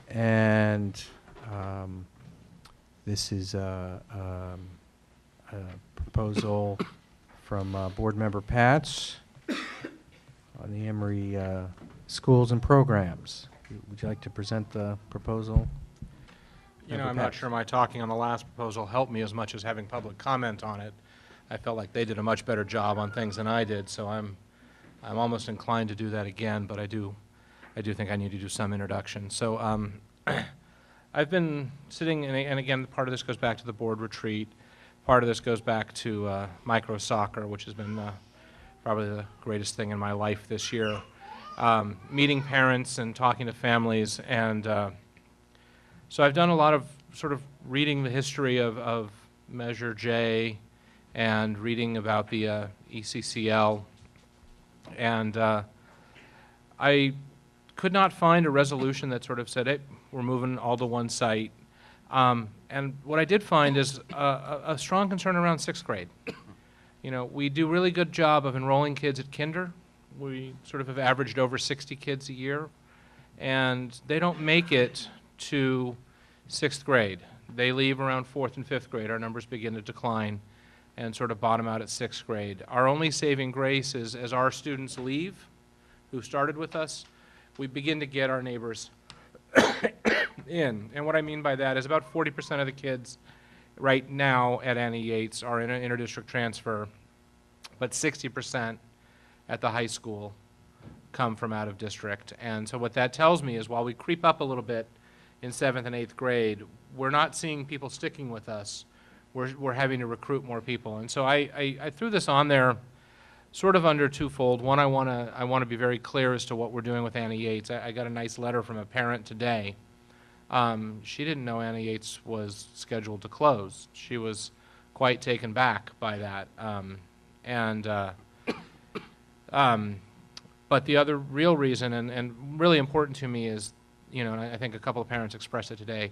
And this is a proposal from Board Member Patz on the Emery schools and programs. Would you like to present the proposal? You know, I'm not sure my talking on the last proposal helped me as much as having public comment on it. I felt like they did a much better job on things than I did, so I'm almost inclined to do that again, but I do think I need to do some introduction. So I've been sitting, and again, part of this goes back to the board retreat. Part of this goes back to micro soccer, which has been probably the greatest thing in my life this year. Meeting parents and talking to families, and so I've done a lot of sort of reading the history of Measure J and reading about the ECCL, and I could not find a resolution that sort of said, hey, we're moving all to one site. And what I did find is a strong concern around sixth grade. You know, we do a really good job of enrolling kids at kinder. We sort of have averaged over 60 kids a year, and they don't make it to sixth grade. They leave around fourth and fifth grade. Our numbers begin to decline and sort of bottom out at sixth grade. Our only saving grace is as our students leave, who started with us, we begin to get our neighbors in. And what I mean by that is about 40% of the kids right now at Annie Yates are in an interdistrict transfer, but 60% at the high school come from out of district. And so what that tells me is while we creep up a little bit in 7th and 8th grade, we're not seeing people sticking with us. We're having to recruit more people. And so I threw this on there sort of under twofold. One, I want to be very clear as to what we're doing with Annie Yates. I got a nice letter from a parent today. She didn't know Annie Yates was scheduled to close. She was quite taken back by that. But the other real reason, and really important to me, is, you know, and I think a couple of parents expressed it today,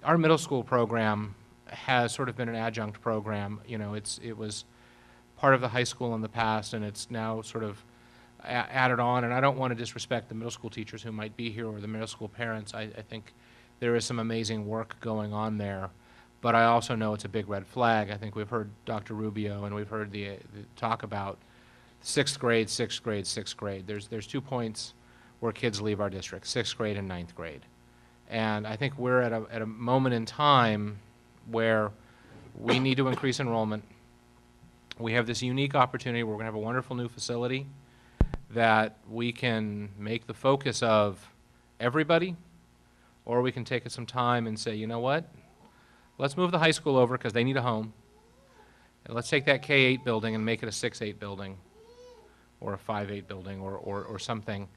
our middle school program has sort of been an adjunct program. You know, it was part of the high school in the past, and it's now sort of added on. And I don't want to disrespect the middle school teachers who might be here or the middle school parents. I think there is some amazing work going on there. But I also know it's a big red flag. I think we've heard Dr. Rubio and we've heard the talk about sixth grade. There's 2 points where kids leave our district, sixth grade and ninth grade. And I think we're at a moment in time where we need to increase enrollment. We have this unique opportunity where we're going to have a wonderful new facility that we can make the focus of everybody, or we can take some time and say, you know what, let's move the high school over because they need a home. And let's take that K-8 building and make it a 6-8 building or a 5-8 building or something,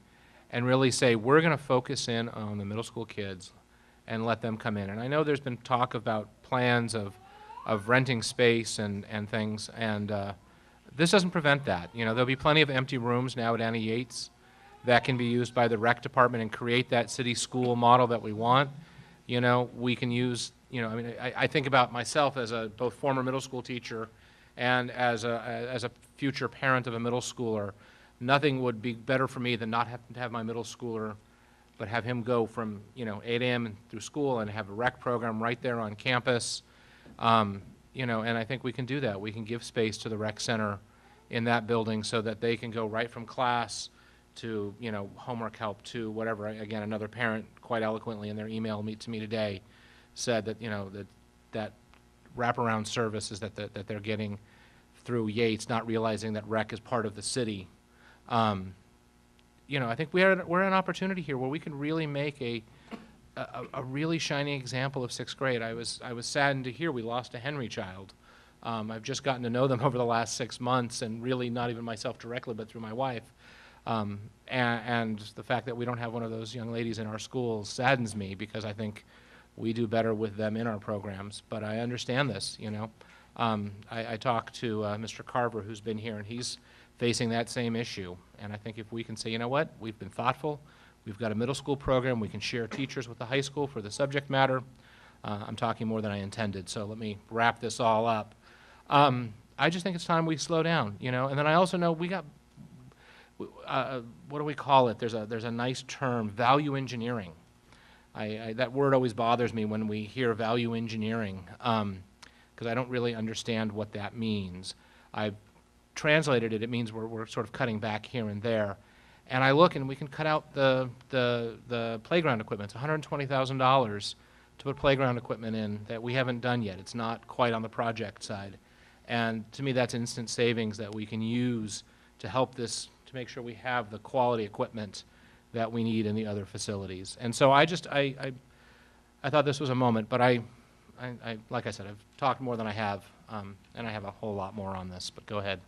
and really say we're going to focus in on the middle school kids and let them come in. And I know there's been talk about plans of renting space and things, and this doesn't prevent that. You know, there'll be plenty of empty rooms now at Annie Yates that can be used by the rec department and create that city school model that we want. You know, we can use, you know, I mean, I think about myself as a both former middle school teacher and as a future parent of a middle schooler. Nothing would be better for me than not having to have my middle schooler, but have him go from, you know, 8 a.m. through school and have a rec program right there on campus. You know, and I think we can do that. We can give space to the rec center in that building so that they can go right from class to, you know, homework help to whatever. Again, another parent quite eloquently in their email to me today said that, you know, that wraparound services that they're getting through Yates, not realizing that rec is part of the city. You know, I think we're an opportunity here where we can really make a really shining example of sixth grade. I was saddened to hear we lost a Henry child. I've just gotten to know them over the last 6 months, and really not even myself directly, but through my wife. And the fact that we don't have one of those young ladies in our schools saddens me, because I think we do better with them in our programs. But I understand this, you know. I talked to Mr. Carver, who's been here, and he's facing that same issue. And I think if we can say, you know what, we've been thoughtful, we've got a middle school program, we can share teachers with the high school for the subject matter. I'm talking more than I intended, so let me wrap this all up. I just think it's time we slow down, you know. And then I also know we got, what do we call it? There's a nice term, value engineering. That word always bothers me when we hear value engineering, because I don't really understand what that means. I've translated it, it means we're sort of cutting back here and there. And I look and we can cut out the playground equipment. It's $120,000 to put playground equipment in that we haven't done yet. It's not quite on the project side. And to me, that's instant savings that we can use to help this, to make sure we have the quality equipment that we need in the other facilities. And so I thought this was a moment, but like I said, I've talked more than I have, and I have a whole lot more on this, but go ahead.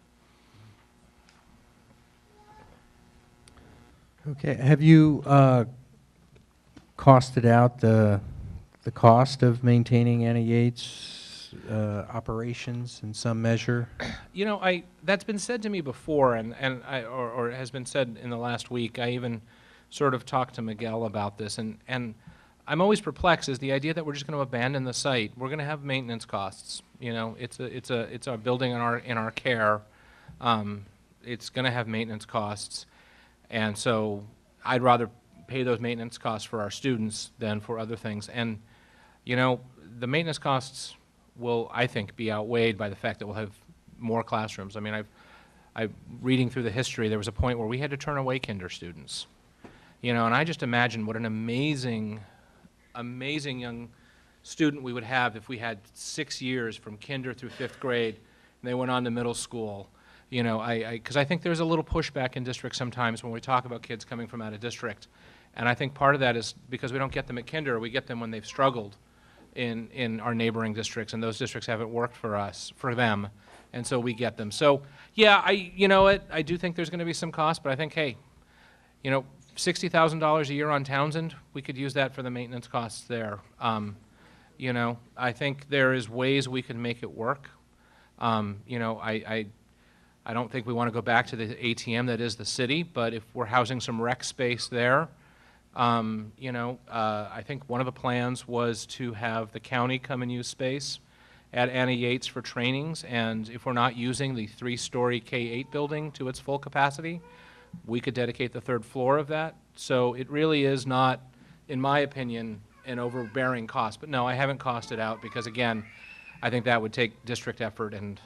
Okay, have you costed out the cost of maintaining Anna Yates operations in some measure? You know, that's been said to me before, or has been said in the last week. I even sort of talked to Miguel about this, and I'm always perplexed is the idea that we're just going to abandon the site. We're going to have maintenance costs. You know, it's a building in our care. It's going to have maintenance costs, and so I'd rather pay those maintenance costs for our students than for other things. And you know, the maintenance costs will, I think, be outweighed by the fact that we'll have more classrooms. I mean, I'm reading through the history. There was a point where we had to turn away kinder students. You know, and I just imagine what an amazing young student we would have if we had 6 years from kinder through 5th grade and they went on to middle school. You know, because I think there's a little pushback in districts sometimes when we talk about kids coming from out of district. And I think part of that is because we don't get them at kinder, we get them when they've struggled in our neighboring districts, and those districts haven't worked for them, and so we get them. So, yeah, you know what, I do think there's going to be some cost, but I think, hey, you know, $60,000 a year on Townsend, we could use that for the maintenance costs there. You know, I think there is ways we can make it work. You know, I don't think we want to go back to the ATM that is the city, but if we're housing some rec space there, you know, I think one of the plans was to have the county come and use space at Anna Yates for trainings, and if we're not using the 3-story K-8 building to its full capacity, we could dedicate the 3rd floor of that. So it really is not, in my opinion, an overbearing cost. But no, I haven't costed out because, again, I think that would take district effort, and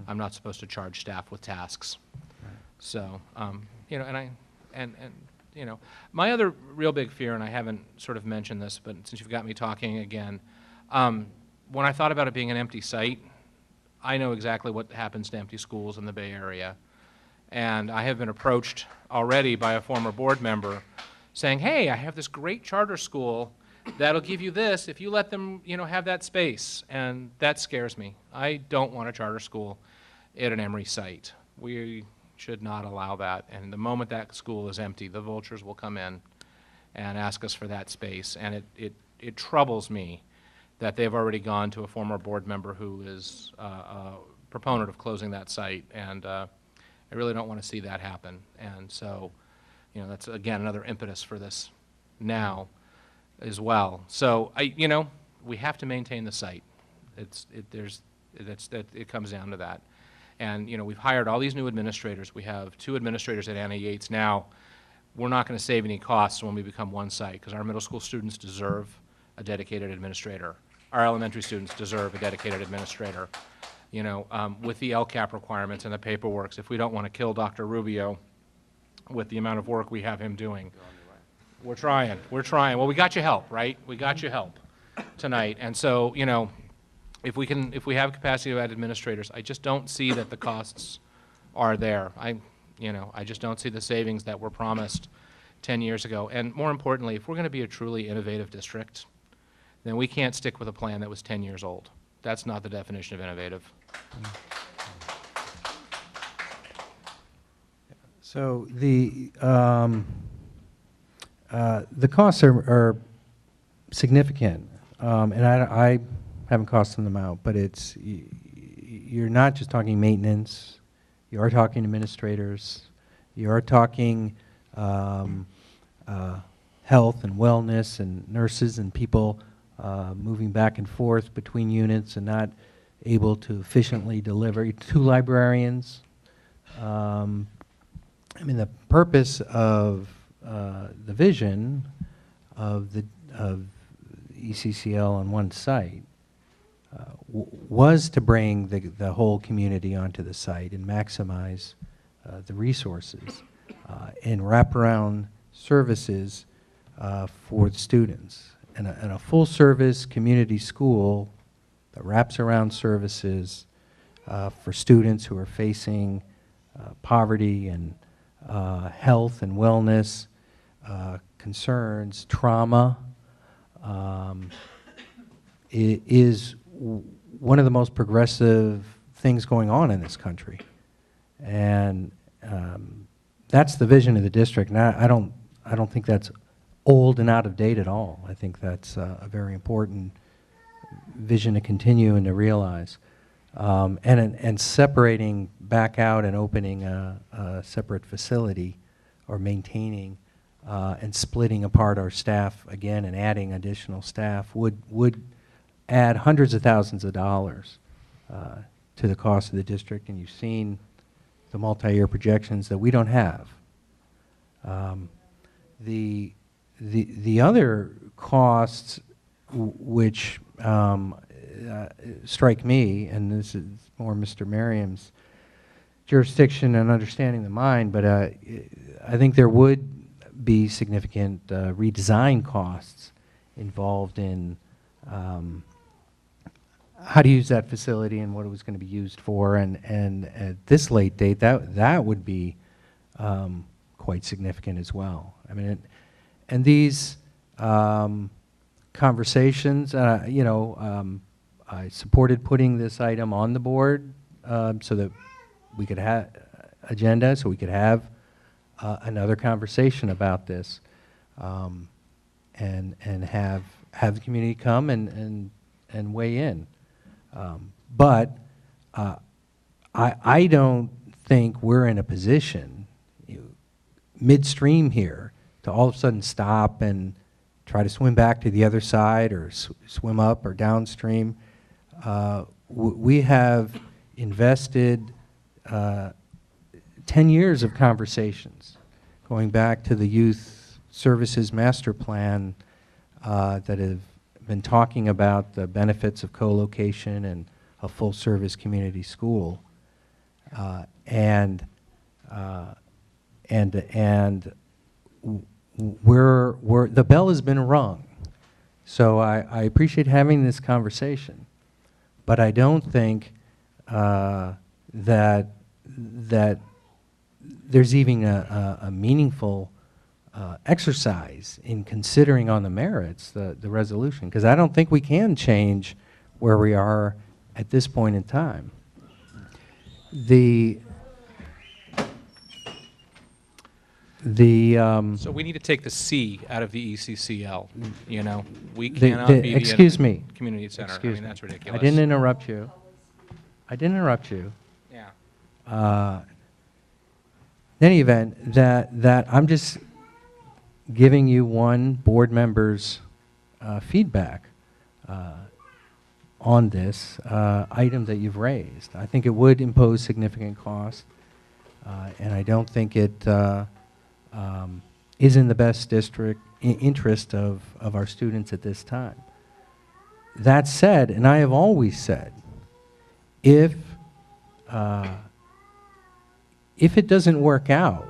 I'm not supposed to charge staff with tasks. Right. So, you know, and you know, my other real big fear, and I haven't sort of mentioned this, but since you've got me talking again, when I thought about it being an empty site, I know exactly what happens to empty schools in the Bay Area. And I have been approached already by a former board member saying, hey, I have this great charter school that'll give you this if you let them, you know, have that space. And that scares me. I don't want a charter school at an Emery site. We should not allow that. And the moment that school is empty, the vultures will come in and ask us for that space. And it troubles me that they've already gone to a former board member who is a proponent of closing that site. And I really don't want to see that happen. And so, you know, that's, again, another impetus for this now as well. So, you know, we have to maintain the site. It comes down to that. And, you know, we've hired all these new administrators. We have 2 administrators at Anna Yates now. We're not going to save any costs when we become one site because our middle school students deserve a dedicated administrator. Our elementary students deserve a dedicated administrator. You know, with the LCAP requirements and the paperwork, if we don't want to kill Dr. Rubio with the amount of work we have him doing. We're trying. Well, we got you help, right? We got you help tonight. And so, you know, if we have capacity to add administrators, I just don't see that the costs are there. You know, I just don't see the savings that were promised 10 years ago. And more importantly, if we're going to be a truly innovative district, then we can't stick with a plan that was 10 years old. That's not the definition of innovative. So the costs are significant, and I haven't costed them out, but you're not just talking maintenance. You are talking administrators. You are talking health and wellness and nurses and people moving back and forth between units and not able to efficiently deliver. 2 librarians. I mean, the purpose of the vision of of ECCL on one site was to bring the whole community onto the site and maximize the resources and wraparound services for the students. And a full-service community school that wraps around services for students who are facing poverty and health and wellness concerns, trauma, is one of the most progressive things going on in this country. And that's the vision of the district. And I don't think that's old and out of date at all. I think that's a very important vision to continue and to realize. And separating back out and opening a separate facility or maintaining and splitting apart our staff again and adding additional staff would add hundreds of thousands of dollars to the cost of the district. And you've seen the multi-year projections that we don't have. The other costs which strike me, and this is more Mr. Merriam's jurisdiction and understanding the mind, but I think there would be significant redesign costs involved in how to use that facility and what it was going to be used for, and at this late date, that would be quite significant as well. I mean, and these conversations, you know, I supported putting this item on the board so that we could have agenda, so we could have another conversation about this, and have the community come and weigh in. But I don't think we're in a position, midstream here, to all of a sudden stop and try to swim back to the other side or swim up or downstream. We have invested 10 years of conversations, going back to the Youth Services Master Plan that have been talking about the benefits of co-location and a full-service community school, and the bell has been rung. So I appreciate having this conversation, but I don't think that there's even a meaningful exercise in considering on the merits the resolution, because I don't think we can change where we are at this point in time. So we need to take the C out of the ECCL. You know, we cannot be excuse the me. community center. Excuse I mean, me. that's ridiculous. I didn't interrupt you. I didn't interrupt you. Yeah. In any event, that I'm just giving you one board member's feedback on this item that you've raised. I think it would impose significant cost, and I don't think it is in the best district interest of our students at this time. That said, and I have always said, if it doesn't work out,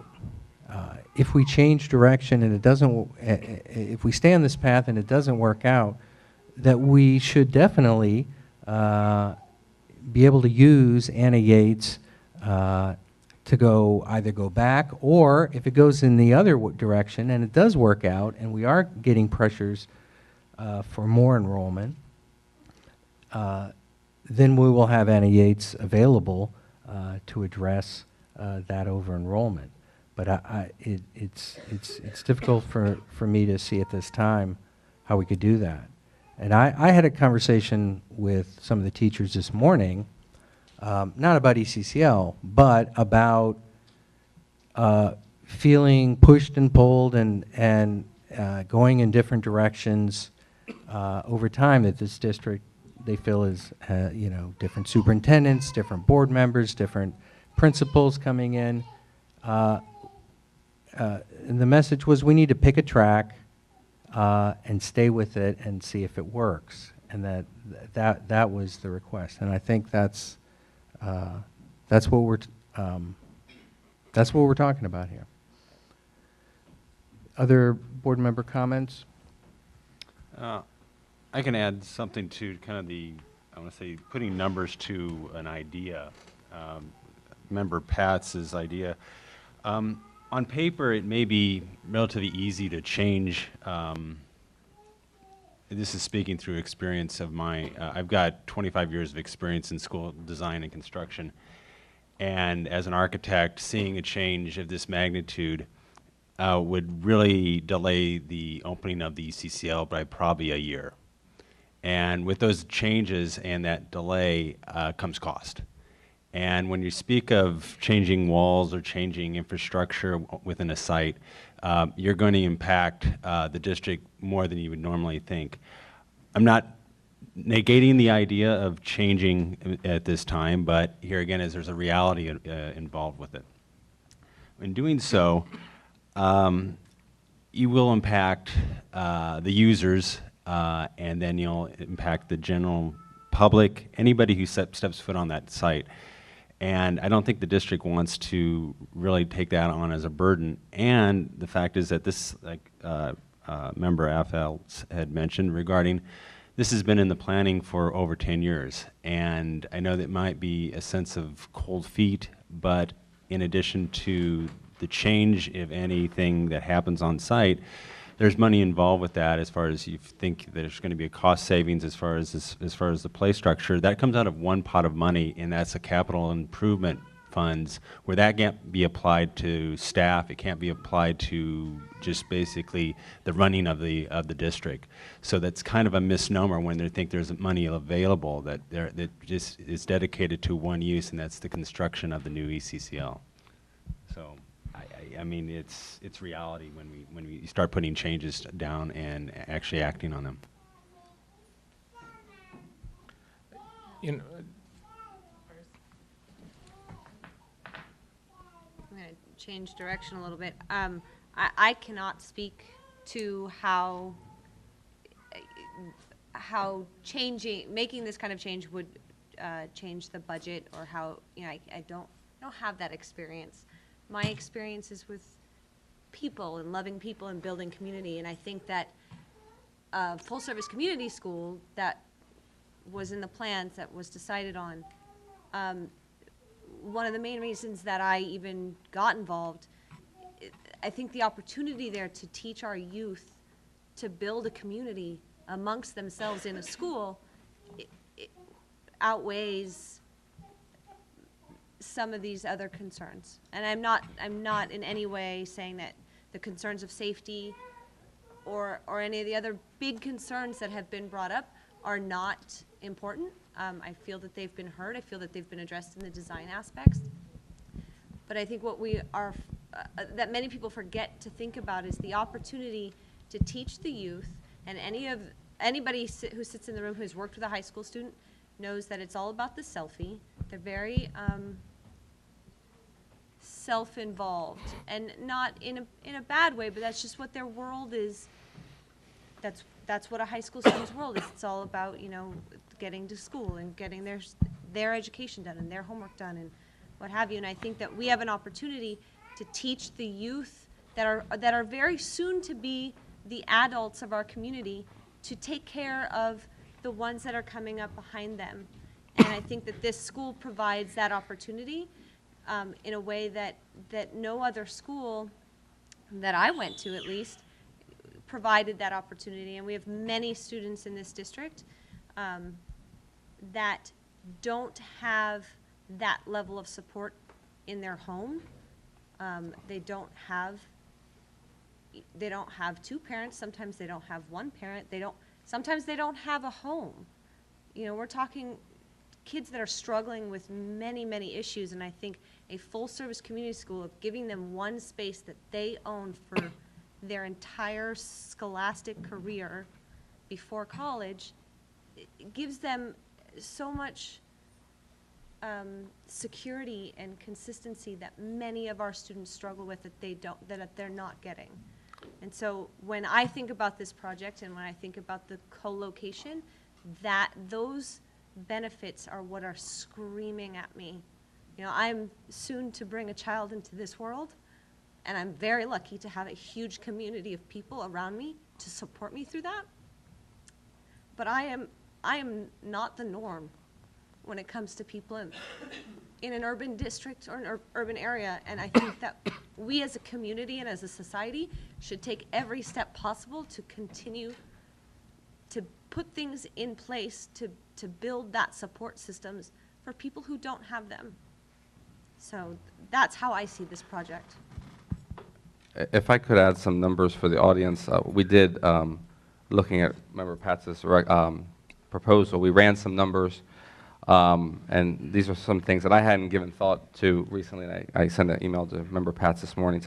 if we change direction and it doesn't, if we stay on this path and it doesn't work out, that we should definitely be able to use Anna Yates to either go back, or if it goes in the other direction and it does work out and we are getting pressures for more enrollment, then we will have Anna Yates available to address that over-enrollment. But it's difficult for me to see at this time how we could do that. And I had a conversation with some of the teachers this morning, not about ECCL, but about feeling pushed and pulled and going in different directions over time that this district, they feel is, you know, different superintendents, different board members, different principals coming in. And the message was we need to pick a track and stay with it and see if it works. And that was the request. And I think that's what we're talking about here. Other board member comments? I can add something to kind of I want to say, putting numbers to an idea. Member Patz's idea. On paper, it may be relatively easy to change. This is speaking through experience of I've got 25 years of experience in school design and construction. And as an architect, seeing a change of this magnitude would really delay the opening of the ECCL by probably a year. And with those changes and that delay comes cost. And when you speak of changing walls or changing infrastructure within a site, you're going to impact the district more than you would normally think. I'm not negating the idea of changing at this time, but here again, there's a reality involved with it. In doing so, you will impact the users, and then you'll impact the general public, anybody who steps foot on that site. And I don't think the district wants to really take that on as a burden. And the fact is that this, like Member Affels had mentioned regarding, this has been in the planning for over 10 years. And I know that might be a sense of cold feet, but in addition to the change, if anything, that happens on site, there's money involved with that as far as you think there's going to be a cost savings as far as the play structure. That comes out of one pot of money, and that's a capital improvement funds, where that can't be applied to staff. It can't be applied to just basically the running of the district. So that's kind of a misnomer when they think there's money available that just is dedicated to one use, and that's the construction of the new ECCL. So I mean, it's reality when we start putting changes down and actually acting on them. You know, I'm going to change direction a little bit. I cannot speak to how making this kind of change would change the budget, or how, you know, I don't have that experience. My experience is with people and loving people and building community, and I think that full-service community school that was in the plans that was decided on, one of the main reasons that I even got involved, I think the opportunity there to teach our youth to build a community amongst themselves in a school, it outweighs some of these other concerns. And I'm not in any way saying that the concerns of safety or any of the other big concerns that have been brought up are not important. I feel that they've been heard. I feel that they've been addressed in the design aspects. But I think what we are, that many people forget to think about, is the opportunity to teach the youth, and anybody who sits in the room who's worked with a high school student knows that it's all about the selfie. They're very self-involved, and not in a bad way, but that's just what their world is. That's what a high school student's world is. It's all about, you know, getting to school and getting their education done and their homework done and what have you. And I think that we have an opportunity to teach the youth that are very soon to be the adults of our community, to take care of the ones that are coming up behind them. And I think that this school provides that opportunity in a way that no other school that I went to, at least, provided that opportunity. And we have many students in this district that don't have that level of support in their home. They don't have two parents. Sometimes they don't have one parent. Sometimes they don't have a home. You know, we're talking kids that are struggling with many, many issues, and I think a full-service community school, of giving them one space that they own for their entire scholastic career before college, it gives them so much security and consistency that many of our students struggle with, that they're not getting. And so when I think about this project and when I think about the co-location, those benefits are what are screaming at me. You know, I'm soon to bring a child into this world, and I'm very lucky to have a huge community of people around me to support me through that. But I am not the norm when it comes to people in an urban district or an urban area, and I think that we as a community and as a society should take every step possible to continue to put things in place to build that support systems for people who don't have them. So that's how I see this project. If I could add some numbers for the audience, we did, looking at Member Patz's proposal, we ran some numbers, and these are some things that I hadn't given thought to recently. And I sent an email to Member Patz this morning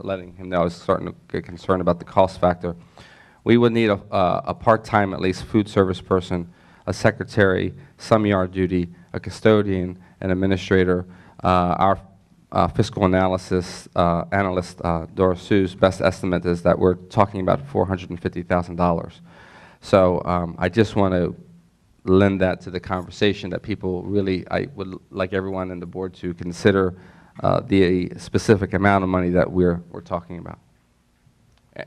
letting him know I was starting to get concerned about the cost factor. We would need a part-time, at least, food service person, a secretary, some yard duty, a custodian, an administrator. Our fiscal analyst, Dora Sue's best estimate is that we're talking about $450,000. So I just want to lend that to the conversation that people really, I would like everyone in the board to consider the specific amount of money that we're talking about.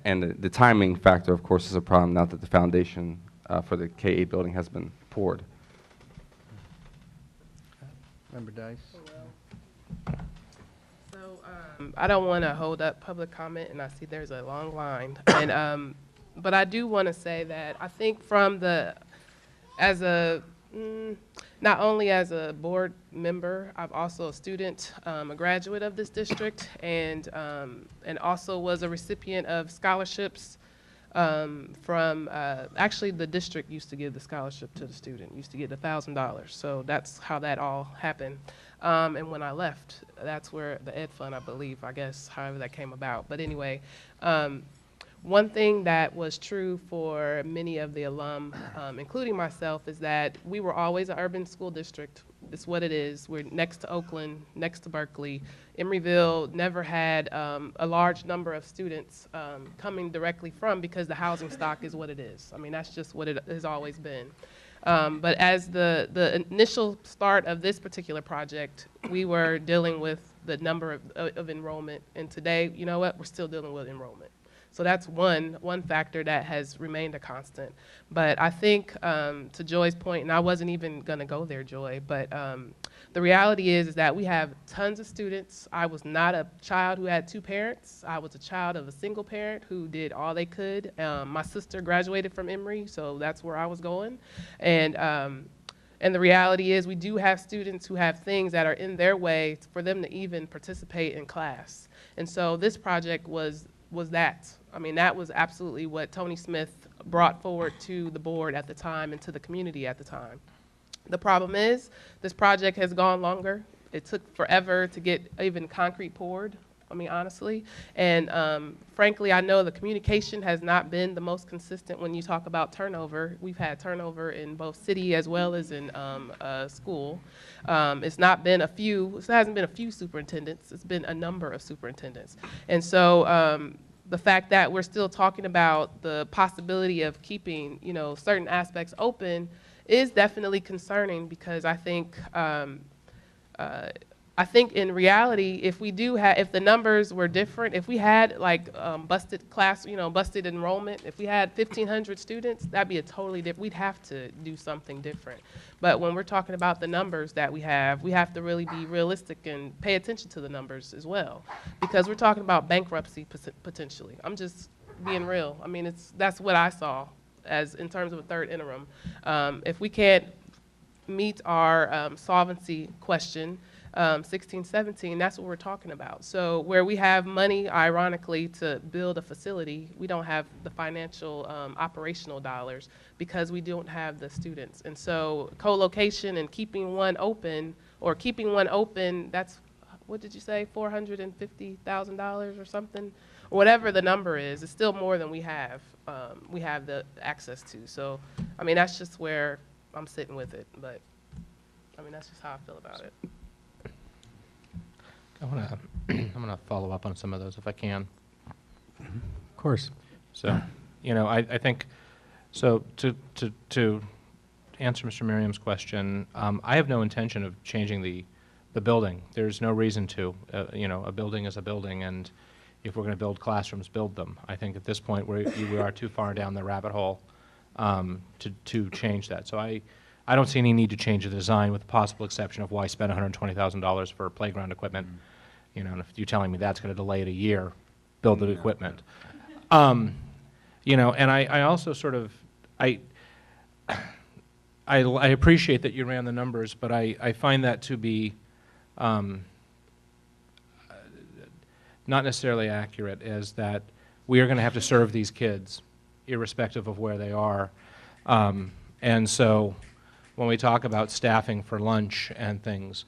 And the timing factor, of course, is a problem now that the foundation for the K-8 building has been poured. Member Dice? So I don't want to hold up public comment, and I see there's a long line. And but I do want to say that I think from not only as a board member, I'm also a student, a graduate of this district, and also was a recipient of scholarships from, actually the district used to give the scholarship to the student, used to get $1,000. So that's how that all happened. And when I left, that's where the Ed Fund, I believe, I guess, however that came about. But anyway, one thing that was true for many of the alum, including myself, is that we were always an urban school district. It's what it is. We're next to Oakland, next to Berkeley. Emeryville never had a large number of students coming directly from, because the housing stock is what it is. I mean, that's just what it has always been. But as the initial start of this particular project, we were dealing with the number of enrollment. And today, you know what, we're still dealing with enrollment. So that's one factor that has remained a constant. But I think, to Joy's point, and I wasn't even going to go there, Joy, but the reality is that we have tons of students. I was not a child who had two parents. I was a child of a single parent who did all they could. My sister graduated from Emery, so that's where I was going. And the reality is we do have students who have things that are in their way for them to even participate in class. And so this project was that. I mean, that was absolutely what Tony Smith brought forward to the board at the time and to the community at the time. The problem is this project has gone longer. It took forever to get even concrete poured, I mean, honestly. And frankly, I know the communication has not been the most consistent when you talk about turnover. We've had turnover in both city as well as in school. It's not been it hasn't been a few superintendents, it's been a number of superintendents. And so the fact that we're still talking about the possibility of keeping, certain aspects open is definitely concerning, because I think in reality, if the numbers were different, if we had like busted class, busted enrollment, if we had 1,500 students, that'd be a totally different, we'd have to do something different. But when we're talking about the numbers that we have to really be realistic and pay attention to the numbers as well, because we're talking about bankruptcy potentially. I'm just being real. I mean, that's what I saw as in terms of a third interim. If we can't meet our solvency question, 16, 17, that's what we're talking about. So where we have money, ironically, to build a facility, we don't have the financial operational dollars because we don't have the students. And so co-location and keeping one open, that's, what did you say, $450,000 or something? Or whatever the number is, it's still more than we have the access to. So, I mean, that's just where I'm sitting with it. But, I mean, that's just how I feel about it. I'm gonna follow up on some of those if I can. course. So, you know, I think, so to answer Mr. Merriam's question, I have no intention of changing the building. There's no reason to. You know, a building is a building, and if we're going to build classrooms, build them. I think at this point we are too far down the rabbit hole to change that. So I don't see any need to change the design, with the possible exception of why spend $120,000 for playground equipment. You know, and if you're telling me that's going to delay it a year, build the equipment. You know, and I also sort of, I appreciate that you ran the numbers, but I find that to be not necessarily accurate, as that we are going to have to serve these kids irrespective of where they are. And so when we talk about staffing for lunch and things,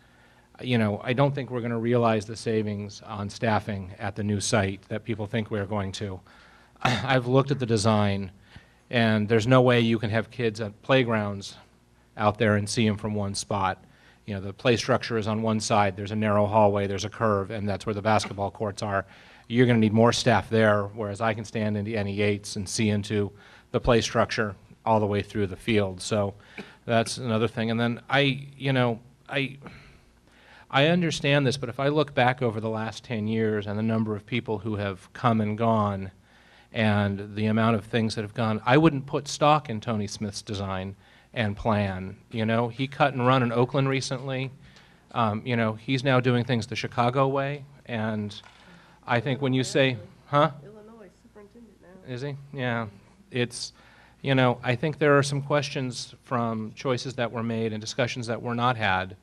you know, I don't think we're going to realize the savings on staffing at the new site that people think we're going to. I've looked at the design, and there's no way you can have kids at playgrounds out there and see them from one spot. You know, the play structure is on one side, there's a narrow hallway, there's a curve, and that's where the basketball courts are. You're going to need more staff there, whereas I can stand into any Yates and see into the play structure all the way through the field. So that's another thing. And then I understand this, but if I look back over the last 10 years and the number of people who have come and gone and the amount of things that have gone, I wouldn't put stock in Tony Smith's design and plan. You know, he cut and run in Oakland recently. You know, he's now doing things the Chicago way, and I think when you say, huh? Illinois superintendent now. Is he? Yeah. It's, you know, I think there are some questions from choices that were made and discussions that were not had.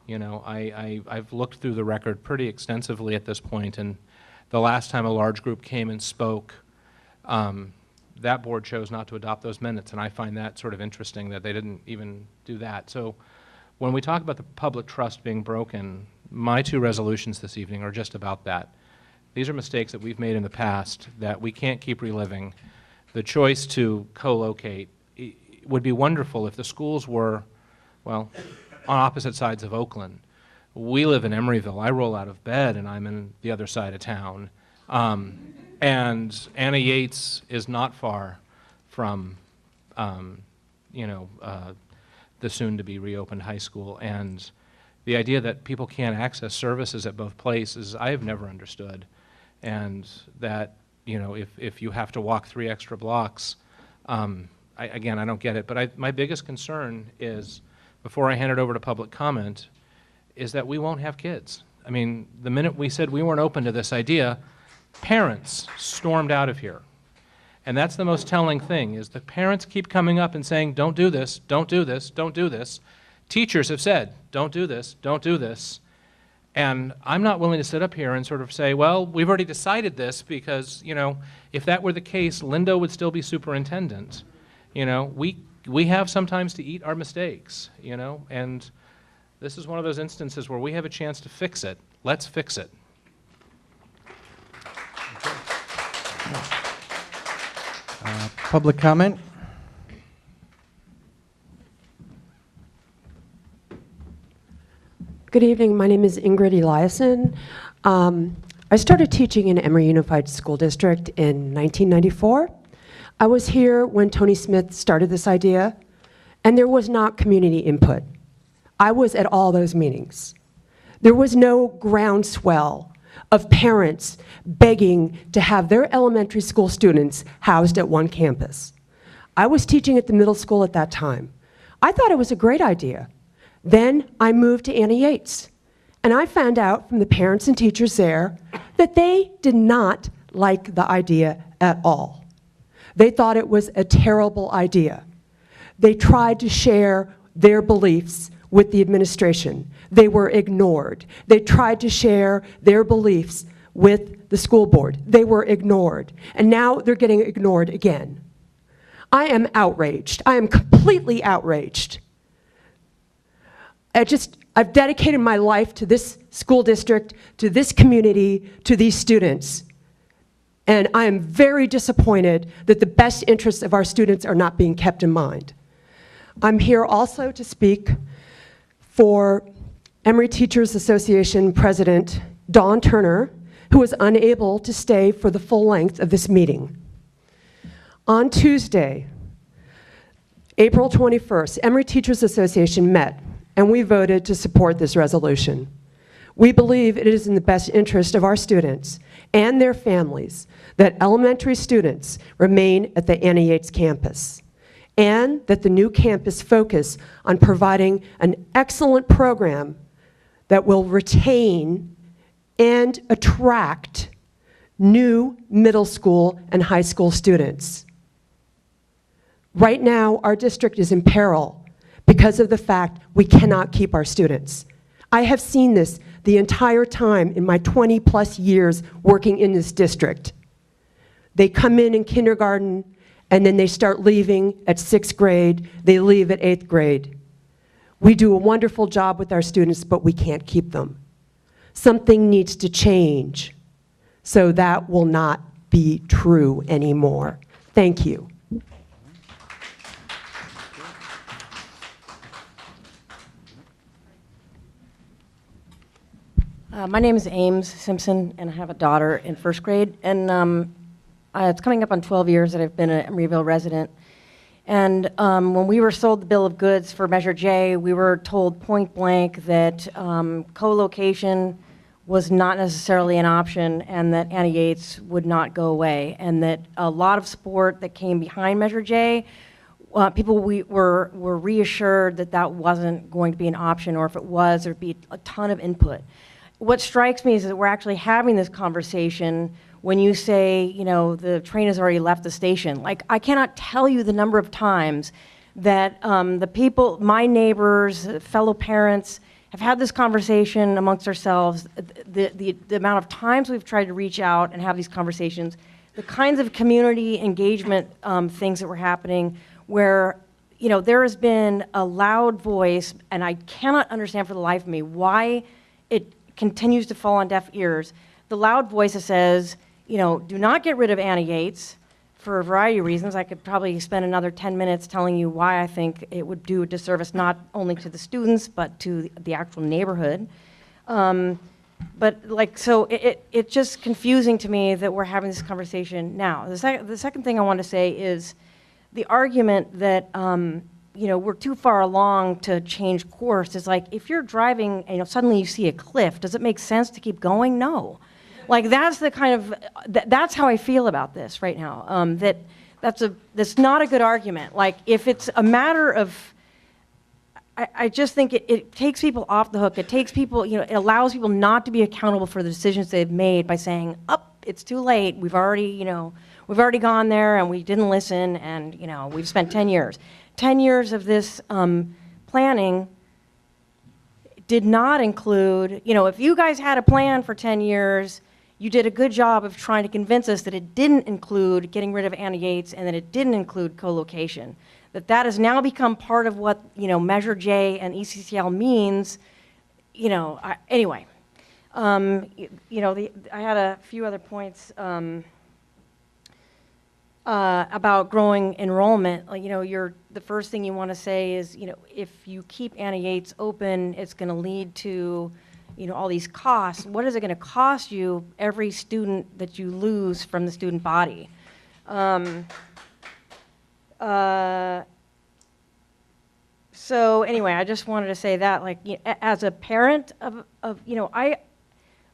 You know, I've looked through the record pretty extensively at this point, and the last time a large group came and spoke, that board chose not to adopt those minutes, and I find that sort of interesting that they didn't even do that. So when we talk about the public trust being broken, my two resolutions this evening are just about that. These are mistakes that we've made in the past that we can't keep reliving. The choice to co-locate, it would be wonderful if the schools were, well, on opposite sides of Oakland. We live in Emeryville. I roll out of bed and I'm in the other side of town. And Anna Yates is not far from, you know, the soon-to-be reopened high school. And the idea that people can't access services at both places, I have never understood. And that, you know, if you have to walk 3 extra blocks, again, I don't get it. But my biggest concern is, before I hand it over to public comment, is that we won't have kids. I mean, the minute we said we weren't open to this idea, parents stormed out of here. And that's the most telling thing, is the parents keep coming up and saying, don't do this, don't do this, don't do this. Teachers have said, don't do this, don't do this. And I'm not willing to sit up here and sort of say, well, we've already decided this, because, you know, if that were the case, Lindo would still be superintendent. You know, we have sometimes to eat our mistakes, you know, and this is one of those instances where we have a chance to fix it. Let's fix it. Public comment? Good evening. My name is Ingrid Eliason. I started teaching in Emery Unified School District in 1994. I was here when Tony Smith started this idea, and there was not community input. I was at all those meetings. There was no groundswell of parents begging to have their elementary school students housed at one campus. I was teaching at the middle school at that time. I thought it was a great idea. Then I moved to Anna Yates, and I found out from the parents and teachers there that they did not like the idea at all. They thought it was a terrible idea. They tried to share their beliefs with the administration. They were ignored. They tried to share their beliefs with the school board. They were ignored. And now they're getting ignored again. I am outraged. I am completely outraged. I've dedicated my life to this school district, to this community, to these students. And I am very disappointed that the best interests of our students are not being kept in mind. I'm here also to speak for Emery Teachers Association President Dawn Turner, who was unable to stay for the full length of this meeting. On Tuesday, April 21st, Emery Teachers Association met, and we voted to support this resolution. We believe it is in the best interest of our students and their families that elementary students remain at the Annie Yates campus, and that the new campus focus on providing an excellent program that will retain and attract new middle school and high school students. Right now, our district is in peril because of the fact we cannot keep our students. I have seen this the entire time in my 20-plus years working in this district. They come in kindergarten, and then they start leaving at 6th grade. They leave at 8th grade. We do a wonderful job with our students, but we can't keep them. Something needs to change, so that will not be true anymore. Thank you. My name is Ames Simpson, and I have a daughter in 1st grade. And it's coming up on 12 years that I've been an Emeryville resident. And when we were sold the bill of goods for Measure J, we were told point blank that co-location was not necessarily an option, and that Annie Yates would not go away, and that a lot of support that came behind Measure J, people were reassured that that wasn't going to be an option, or if it was, there'd be a ton of input. What strikes me is that we're actually having this conversation when you say, you know, the train has already left the station. Like, I cannot tell you the number of times that the people, my neighbors, fellow parents, have had this conversation amongst ourselves, the amount of times we've tried to reach out and have these conversations, the kinds of community engagement things that were happening where, you know, there has been a loud voice, and I cannot understand for the life of me why it continues to fall on deaf ears. The loud voice that says, you know, do not get rid of Annie Yates for a variety of reasons. I could probably spend another 10 minutes telling you why I think it would do a disservice not only to the students, but to the actual neighborhood. But like, so it's just confusing to me that we're having this conversation now. The second thing I want to say is the argument that, you know, we're too far along to change course is like, if you're driving and, you know, suddenly you see a cliff, does it make sense to keep going? No. Like, that's the kind of, that's how I feel about this right now. That's not a good argument. Like, if it's a matter of, I just think it takes people off the hook. It takes people, you know, it allows people not to be accountable for the decisions they've made by saying, it's too late. We've already, you know, we've already gone there and we didn't listen, and, you know, we've spent 10 years. 10 years of this planning did not include, you know, if you guys had a plan for 10 years, you did a good job of trying to convince us that it didn't include getting rid of Annie Yates and that it didn't include co-location. That has now become part of what, you know, Measure J and ECCL means, you know, anyway. You know, I had a few other points about growing enrollment. Like, you know, the first thing you want to say is, you know, if you keep Annie Yates open, it's going to lead to, you know, all these costs. What is it going to cost you every student that you lose from the student body? So anyway, I just wanted to say that, like, you know, as a parent of, you know,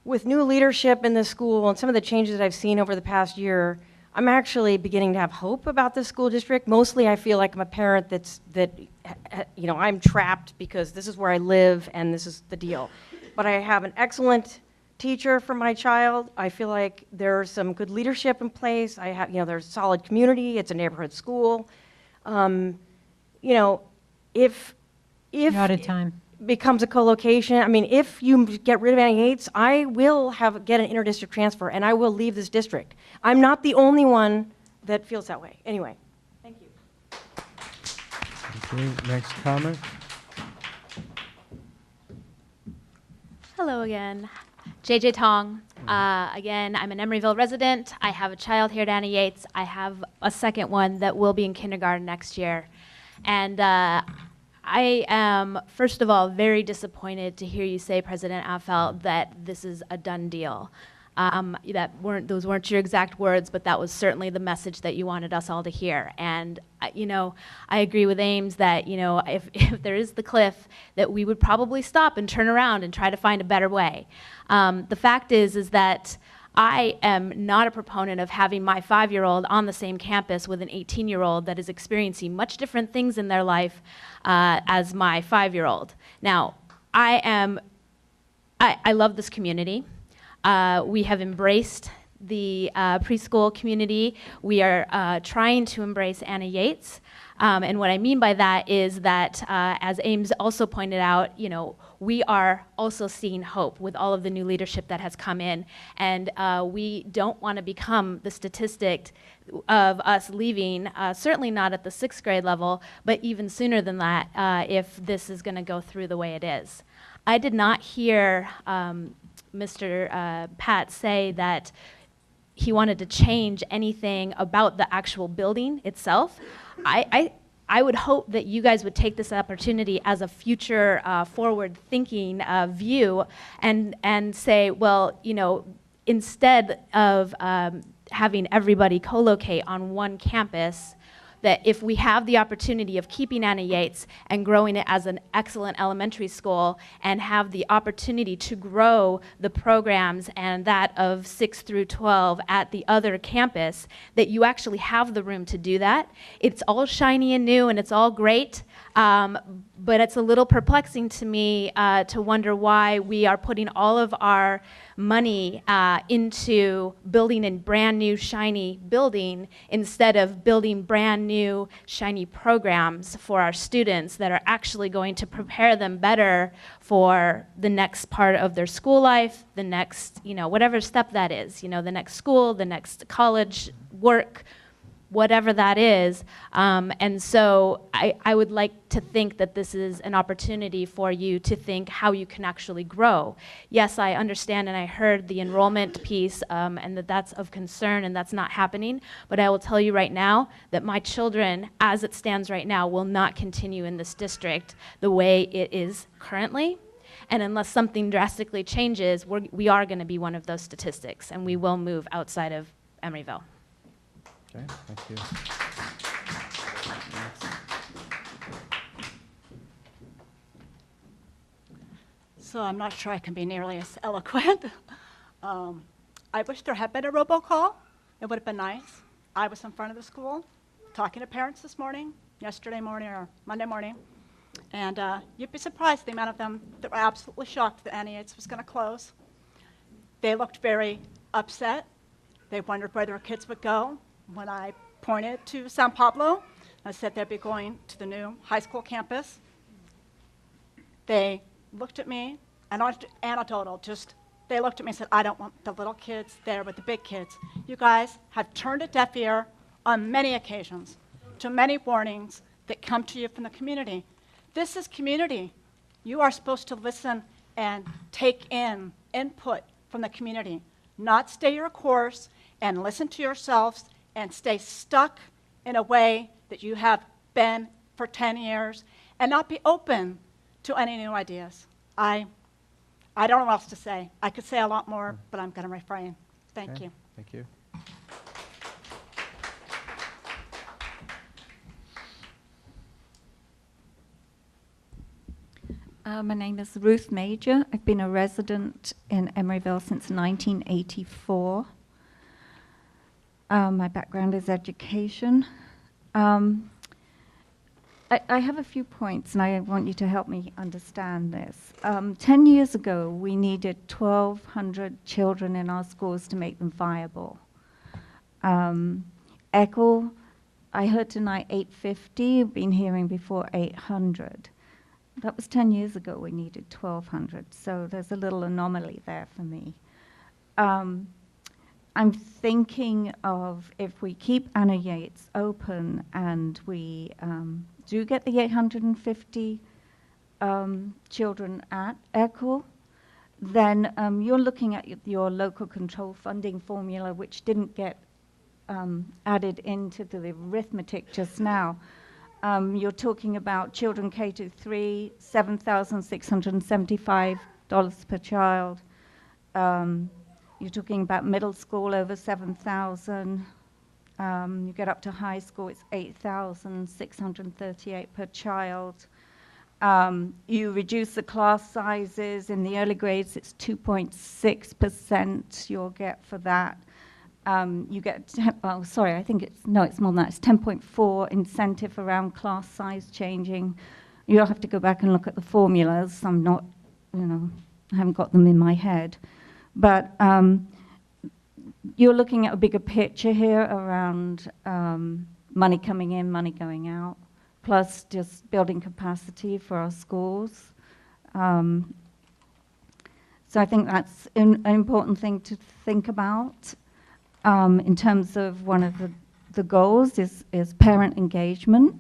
with new leadership in this school and some of the changes that I've seen over the past year, I'm actually beginning to have hope about this school district. Mostly I feel like I'm a parent that, you know, I'm trapped because this is where I live and this is the deal. But I have an excellent teacher for my child. I feel like there's some good leadership in place. I have, you know, there's solid community. It's a neighborhood school. You know, if You're out of time. it becomes a co-location, I mean, if you get rid of Annie Yates, I will get an interdistrict transfer and I will leave this district. I'm not the only one that feels that way. Anyway, thank you. Okay, next comment. Hello again. JJ Tong. Again, I'm an Emeryville resident. I have a child here at Annie Yates. I have a second one that will be in kindergarten next year. And I am, first of all, very disappointed to hear you say, President Affel, that this is a done deal. Those weren't your exact words, but that was certainly the message that you wanted us all to hear. And I agree with Ames that if there is the cliff, that we would probably stop and turn around and try to find a better way. The fact is that I am not a proponent of having my 5-year-old on the same campus with an 18-year-old that is experiencing much different things in their life as my 5-year-old. Now, I love this community. We have embraced the preschool community. We are trying to embrace Anna Yates. And what I mean by that is that, as Ames also pointed out, we are also seeing hope with all of the new leadership that has come in. And we don't want to become the statistic of us leaving, certainly not at the 6th grade level, but even sooner than that, if this is going to go through the way it is. I did not hear Mr. Patz say that he wanted to change anything about the actual building itself. I would hope that you guys would take this opportunity as a future forward-thinking view and say, well, instead of having everybody co-locate on one campus, that if we have the opportunity of keeping Anna Yates and growing it as an excellent elementary school and have the opportunity to grow the programs and that of 6 through 12 at the other campus, that you actually have the room to do that. It's all shiny and new and it's all great, but it's a little perplexing to me to wonder why we are putting all of our money into building a brand new shiny building instead of building brand new shiny programs for our students that are actually going to prepare them better for the next part of their school life, the next, whatever step that is, the next school, the next college, work, whatever that is. And so I would like to think that this is an opportunity for you to think how you can actually grow. Yes, I understand and I heard the enrollment piece and that's of concern and that's not happening, but I will tell you right now that my children, as it stands right now, will not continue in this district the way it is currently. And unless something drastically changes, we are going to be one of those statistics and we will move outside of Emeryville. Okay, thank you. So I'm not sure I can be nearly as eloquent. I wish there had been a robocall. It would have been nice. I was in front of the school talking to parents this morning, yesterday morning or Monday morning, and you'd be surprised the amount of them that were absolutely shocked that Anna Yates was going to close. They looked very upset. They wondered where their kids would go. When I pointed to San Pablo, I said they'd be going to the new high school campus. They looked at me, and anecdotal, they looked at me and said, I don't want the little kids there with the big kids. You guys have turned a deaf ear on many occasions to many warnings that come to you from the community. This is community. You are supposed to listen and take in input from the community, not stay your course and listen to yourselves and stay stuck in a way that you have been for 10 years and not be open to any new ideas. I don't know what else to say. I could say a lot more, but I'm going to refrain. Thank you. Thank you. My name is Ruth Major. I've been a resident in Emeryville since 1984. My background is education. I have a few points, and I want you to help me understand this. 10 years ago, we needed 1,200 children in our schools to make them viable. ECHL, I heard tonight 850, I've been hearing before 800. That was 10 years ago, we needed 1,200, so there's a little anomaly there for me. I'm thinking of if we keep Anna Yates open and we do get the 850 children at ECHL, then you're looking at your local control funding formula, which didn't get added into the arithmetic just now. You're talking about children K-3, $7,675 per child. You're talking about middle school over 7,000. You get up to high school, it's 8,638 per child. You reduce the class sizes. In the early grades, it's 2.6% you'll get for that. You get, I think it's more than that. It's 10.4 incentive around class size changing. You'll have to go back and look at the formulas. I'm not, I haven't got them in my head. But you're looking at a bigger picture here around money coming in, money going out, plus just building capacity for our schools. So I think that's an important thing to think about. In terms of one of the goals is parent engagement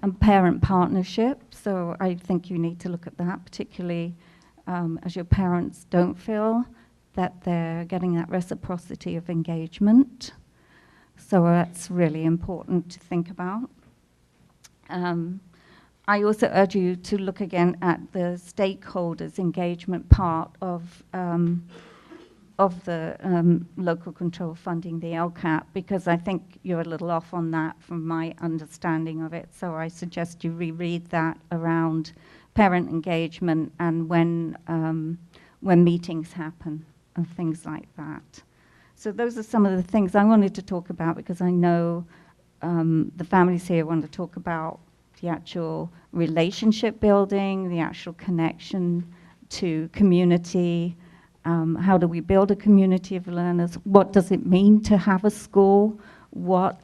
and parent partnership. So I think you need to look at that, particularly as your parents don't feel that they're getting that reciprocity of engagement. So that's really important to think about. I also urge you to look again at the stakeholders' engagement part of the local control funding, the LCAP, because I think you're a little off on that from my understanding of it. So I suggest you reread that around parent engagement and when meetings happen and things like that. So those are some of the things I wanted to talk about, because I know the families here want to talk about the actual relationship building, the actual connection to community. How do we build a community of learners? What does it mean to have a school? What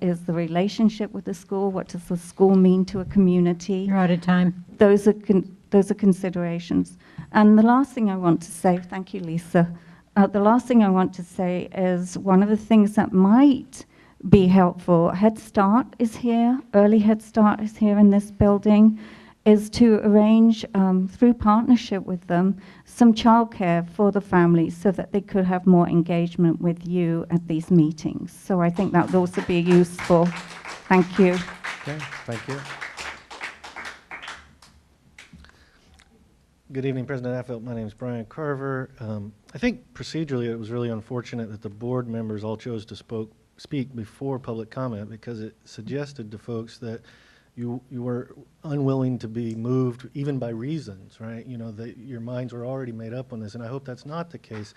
is the relationship with the school? What does the school mean to a community? You're out of time. Those are considerations. And the last thing I want to say, thank you, Lisa. The last thing I want to say is one of the things that might be helpful. Head Start is here. Early Head Start is here in this building. Is to arrange, through partnership with them, some childcare for the families so that they could have more engagement with you at these meetings. So I think that would also be useful. Thank you. Okay, thank you. Good evening, President Affelt. My name is Brian Carver. I think procedurally it was really unfortunate that the board members all chose to speak before public comment, because it suggested to folks that you were unwilling to be moved even by reasons, right? That your minds were already made up on this, and I hope that's not the case.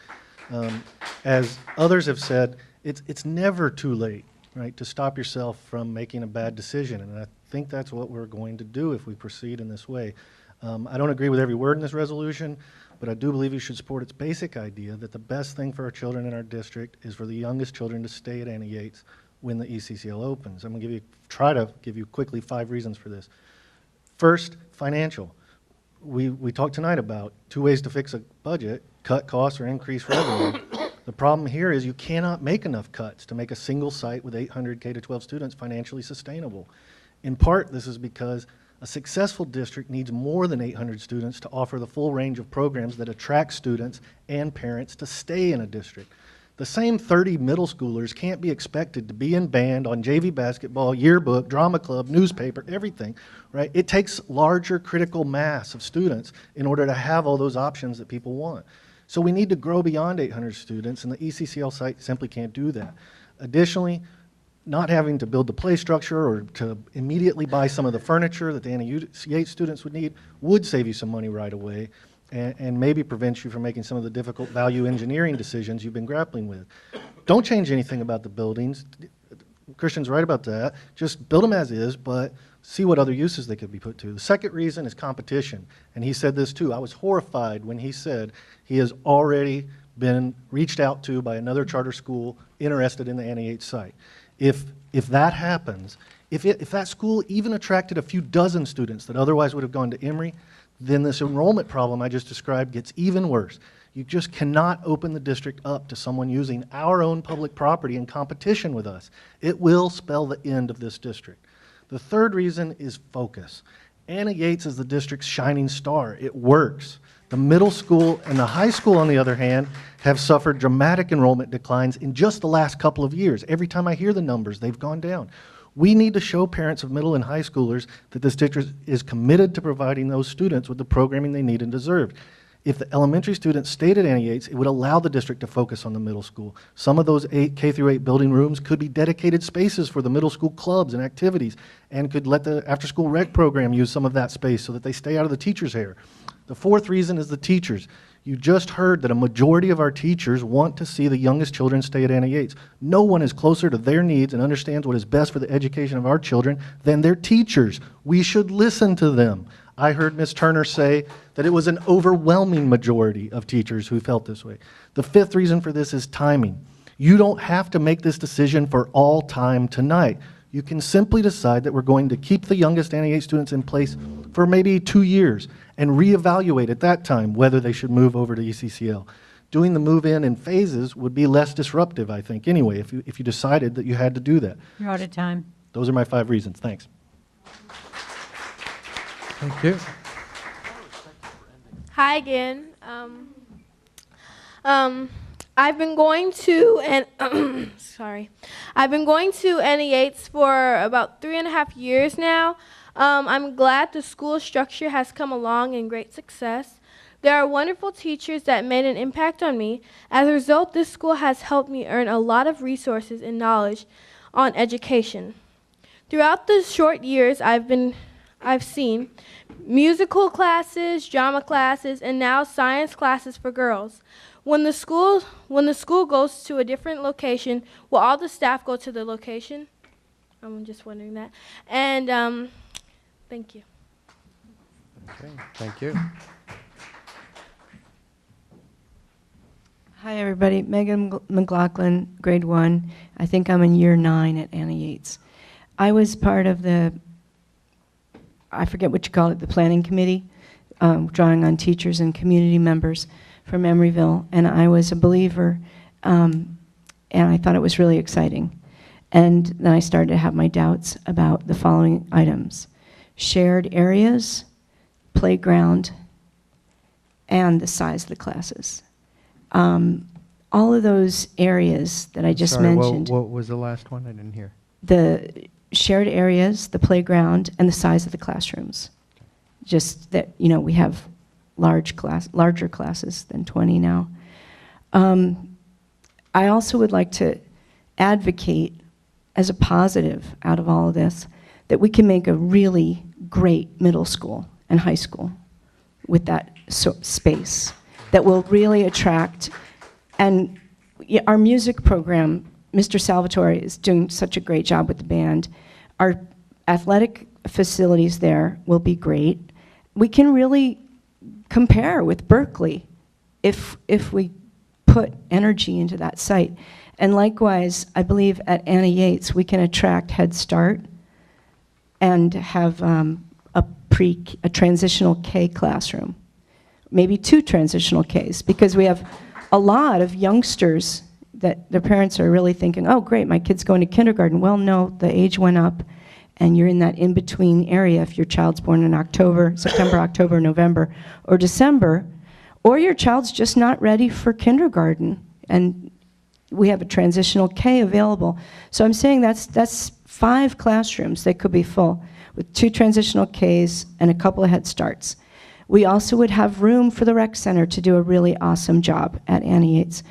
As others have said, it's never too late, right, to stop yourself from making a bad decision, and I think that's what we're going to do if we proceed in this way. I don't agree with every word in this resolution, but I do believe you should support its basic idea that the best thing for our children in our district is for the youngest children to stay at Annie Yates when the ECCL opens. I'm going to try to give you quickly 5 reasons for this. First, financial. We talked tonight about 2 ways to fix a budget: cut costs or increase revenue. The problem here is you cannot make enough cuts to make a single site with 800 K-12 students financially sustainable. In part, this is because a successful district needs more than 800 students to offer the full range of programs that attract students and parents to stay in a district. The same 30 middle schoolers can't be expected to be in band, on JV basketball, yearbook, drama club, newspaper, everything, right? It takes larger critical mass of students in order to have all those options that people want. So we need to grow beyond 800 students, and the ECCL site simply can't do that. Additionally, not having to build the play structure or to immediately buy some of the furniture that the Annie Yates students would need would save you some money right away, and maybe prevent you from making some of the difficult value engineering decisions you've been grappling with. Don't change anything about the buildings. Christian's right about that. Just build them as is, but see what other uses they could be put to. The second reason is competition, and he said this too. I was horrified when he said he has already been reached out to by another charter school interested in the Annie Yates site. If that happens, if that school even attracted a few dozen students that otherwise would have gone to Emery, then this enrollment problem I just described gets even worse. You just cannot open the district up to someone using our own public property in competition with us. It will spell the end of this district. The third reason is focus. Annie Yates is the district's shining star. It works. The middle school and the high school, on the other hand, have suffered dramatic enrollment declines in just the last couple of years. Every time I hear the numbers, they've gone down. We need to show parents of middle and high schoolers that this district is committed to providing those students with the programming they need and deserve. If the elementary students stayed at Annie Yates, it would allow the district to focus on the middle school. Some of those K through 8 building rooms could be dedicated spaces for the middle school clubs and activities, and could let the after-school rec program use some of that space so that they stay out of the teachers' hair. The fourth reason is the teachers. You just heard that a majority of our teachers want to see the youngest children stay at Annie Yates. No one is closer to their needs and understands what is best for the education of our children than their teachers. We should listen to them. I heard Ms. Turner say that it was an overwhelming majority of teachers who felt this way. The fifth reason for this is timing. You don't have to make this decision for all time tonight. You can simply decide that we're going to keep the youngest Annie Yates students in place for maybe 2 years and reevaluate at that time whether they should move over to ECCL. Doing the move-in in phases would be less disruptive, I think, anyway, if you decided that you had to do that. You're out of time. Those are my 5 reasons. Thanks. Thank you. Hi again. I've been going to I've been going to Annie Yates for about 3.5 years now. I'm glad the school structure has come along in great success. There are wonderful teachers that made an impact on me. As a result, this school has helped me earn a lot of resources and knowledge on education. Throughout the short years I've seen musical classes, drama classes, and now science classes for girls. When the school goes to a different location, will all the staff go to the location? I'm just wondering that. And thank you. Okay, thank you. Hi, everybody. Megan McLaughlin, grade 1. I think I'm in year 9 at Annie Yates. I was part of I forget what you call it, the planning committee, drawing on teachers and community members from Emeryville, and I was a believer, and I thought it was really exciting. And then I started to have my doubts about the following items: shared areas, playground, and the size of the classes. All of those areas that I just mentioned. What was the last one? I didn't hear. The shared areas, the playground, and the size of the classrooms. Just that, we have larger classes than 20 now. I also would like to advocate, as a positive out of all of this, that we can make a really great middle school and high school with that space that will really attract. And our music program, Mr. Salvatore is doing such a great job with the band. Our athletic facilities there will be great. We can really compare with Berkeley if we put energy into that site. And likewise, I believe at Annie Yates, we can attract Head Start and have a transitional K classroom, maybe 2 transitional Ks, because we have a lot of youngsters that their parents are really thinking, oh, great, my kid's going to kindergarten. Well, no, the age went up, and you're in that in-between area if your child's born in September, October, November, or December, or your child's just not ready for kindergarten, and we have a transitional K available. So I'm saying that's 5 classrooms that could be full with 2 transitional Ks and a couple of Head Starts. We also would have room for the rec center to do a really awesome job at Annie Yates.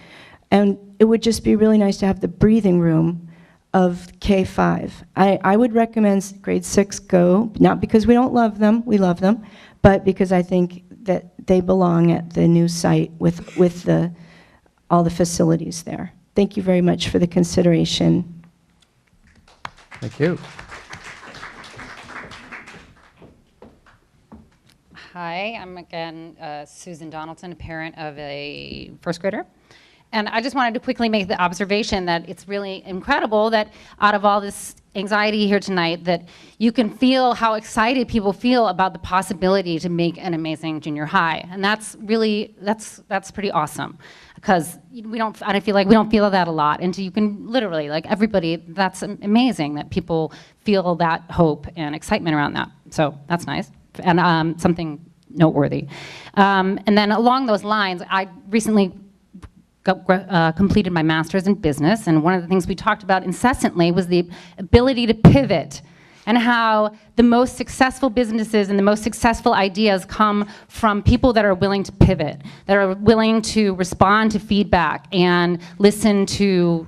And it would just be really nice to have the breathing room of K-5. I would recommend grade 6 go, not because we don't love them, we love them, but because I think that they belong at the new site with all the facilities there. Thank you very much for the consideration. Thank you. Hi, I'm again Susan Donaldson, a parent of a first grader. And I just wanted to quickly make the observation that it's really incredible that out of all this anxiety here tonight, that you can feel how excited people feel about the possibility to make an amazing junior high. And that's really, that's pretty awesome. Because I feel like we don't feel that a lot. And so you can literally, like everybody, that's amazing that people feel that hope and excitement around that. So that's nice. And something noteworthy. And then along those lines, I recently completed my master's in business, and one of the things we talked about incessantly was the ability to pivot and how the most successful businesses and the most successful ideas come from people that are willing to pivot, that are willing to respond to feedback and listen to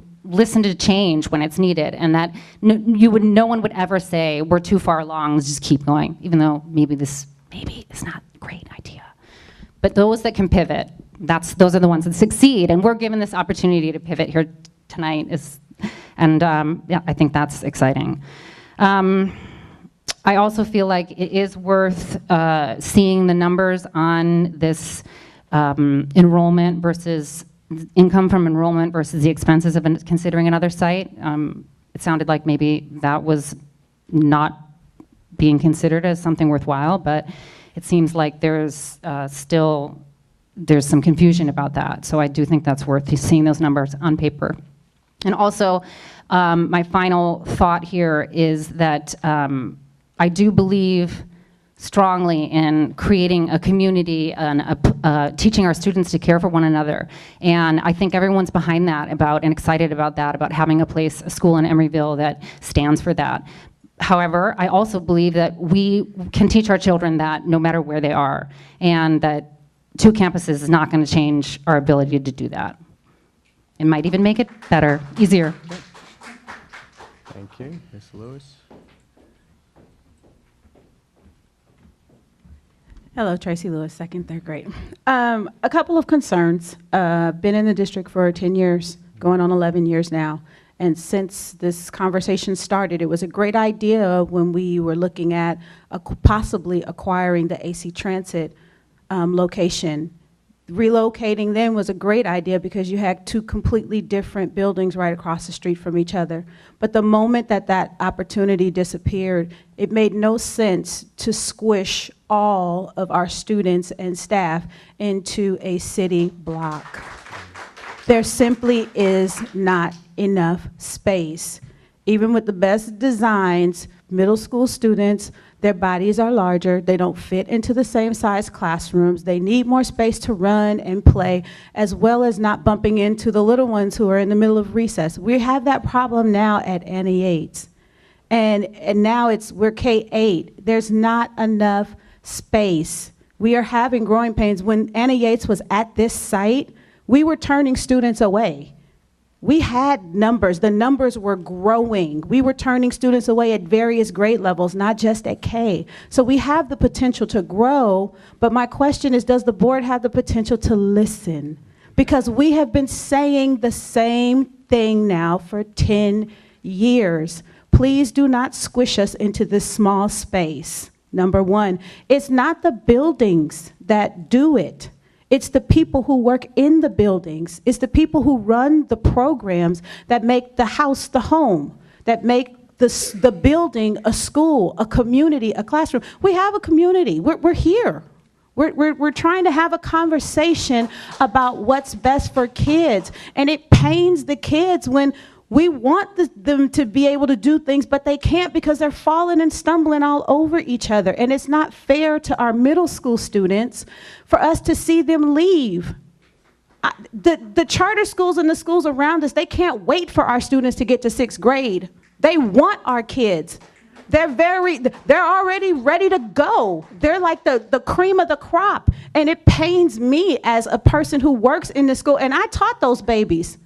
change when it's needed, and that no one would ever say, we're too far along, let's just keep going, even though maybe it's not a great idea. But those that can pivot, those are the ones that succeed, and we're given this opportunity to pivot here tonight, yeah, I think that's exciting. I also feel like it is worth seeing the numbers on this enrollment versus income from enrollment versus the expenses of considering another site. It sounded like maybe that was not being considered as something worthwhile, but it seems like there's some confusion about that. So I do think that's worth seeing those numbers on paper. And also, my final thought here is that I do believe strongly in creating a community and teaching our students to care for one another. And I think everyone's behind that and excited about that, about having a school in Emeryville that stands for that. However, I also believe that we can teach our children that no matter where they are, and that 2 campuses is not going to change our ability to do that. It might even make it better, easier. Thank you. Ms. Lewis? Hello, Tracy Lewis, second, third grade. A couple of concerns. Been in the district for 10 years, going on 11 years now. And since this conversation started, it was a great idea when we were looking at possibly acquiring the AC Transit location. Relocating then was a great idea because you had 2 completely different buildings right across the street from each other. But the moment that opportunity disappeared, it made no sense to squish all of our students and staff into a city block. There simply is not enough space. Even with the best designs, middle school students, their bodies are larger, they don't fit into the same size classrooms, they need more space to run and play, as well as not bumping into the little ones who are in the middle of recess. We have that problem now at Annie Yates. And now we're K-8. There's not enough space. We are having growing pains. When Annie Yates was at this site, we were turning students away. We had numbers. The numbers were growing. We were turning students away at various grade levels, not just at K. So we have the potential to grow, but my question is, does the board have the potential to listen? Because we have been saying the same thing now for 10 years. Please do not squish us into this small space, number one. It's not the buildings that do it. It's the people who work in the buildings. It's the people who run the programs that make the house the home, that make the building a school, a community, a classroom. We have a community. We're here. We're trying to have a conversation about what's best for kids. And it pains the kids when we want them to be able to do things, but they can't because they're falling and stumbling all over each other. And it's not fair to our middle school students for us to see them leave. The charter schools and the schools around us, they can't wait for our students to get to 6th grade. They want our kids. They're already ready to go. They're like the cream of the crop. And it pains me as a person who works in the school, and I taught those babies.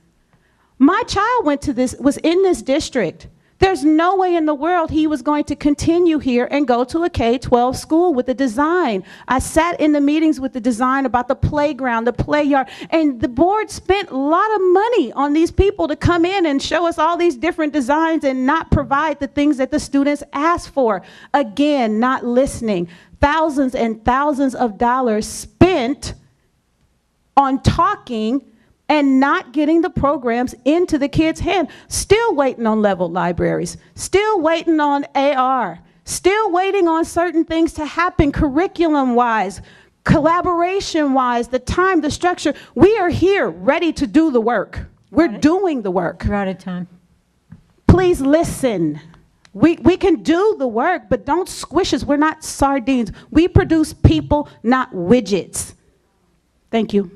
My child was in this district. There's no way in the world he was going to continue here and go to a K-12 school with the design. I sat in the meetings with the design about the playground, the play yard, and the board spent a lot of money on these people to come in and show us all these different designs and not provide the things that the students asked for. Again, not listening. Thousands and thousands of dollars spent on talking and not getting the programs into the kids' hand. Still waiting on leveled libraries, still waiting on AR, still waiting on certain things to happen curriculum-wise, collaboration-wise, the time, the structure. We are here ready to do the work. We're doing the work. We're out of time. Please listen. We can do the work, but don't squish us. We're not sardines. We produce people, not widgets. Thank you.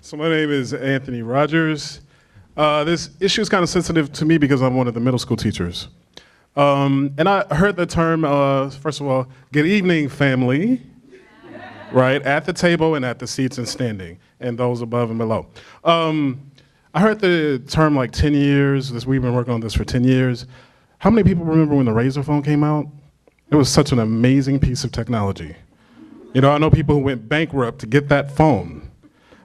So my name is Anthony Rogers. This issue is kind of sensitive to me because I'm one of the middle school teachers. And I heard the term, first of all, good evening, family, right, at the table and at the seats and standing, and those above and below. I heard the term like 10 years, we've been working on this for 10 years. How many people remember when the Razor phone came out? It was such an amazing piece of technology. You know, I know people who went bankrupt to get that phone.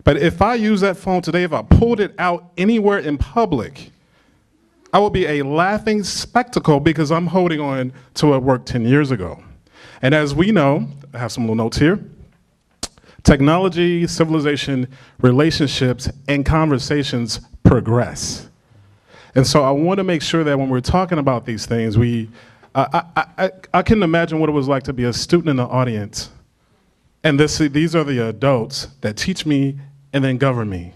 But if I use that phone today, if I pulled it out anywhere in public, I would be a laughing spectacle because I'm holding on to what worked 10 years ago. And as we know, I have some little notes here, technology, civilization, relationships, and conversations progress. And so I want to make sure that when we're talking about these things, I can imagine what it was like to be a student in the audience. And these are the adults that teach me and then govern me.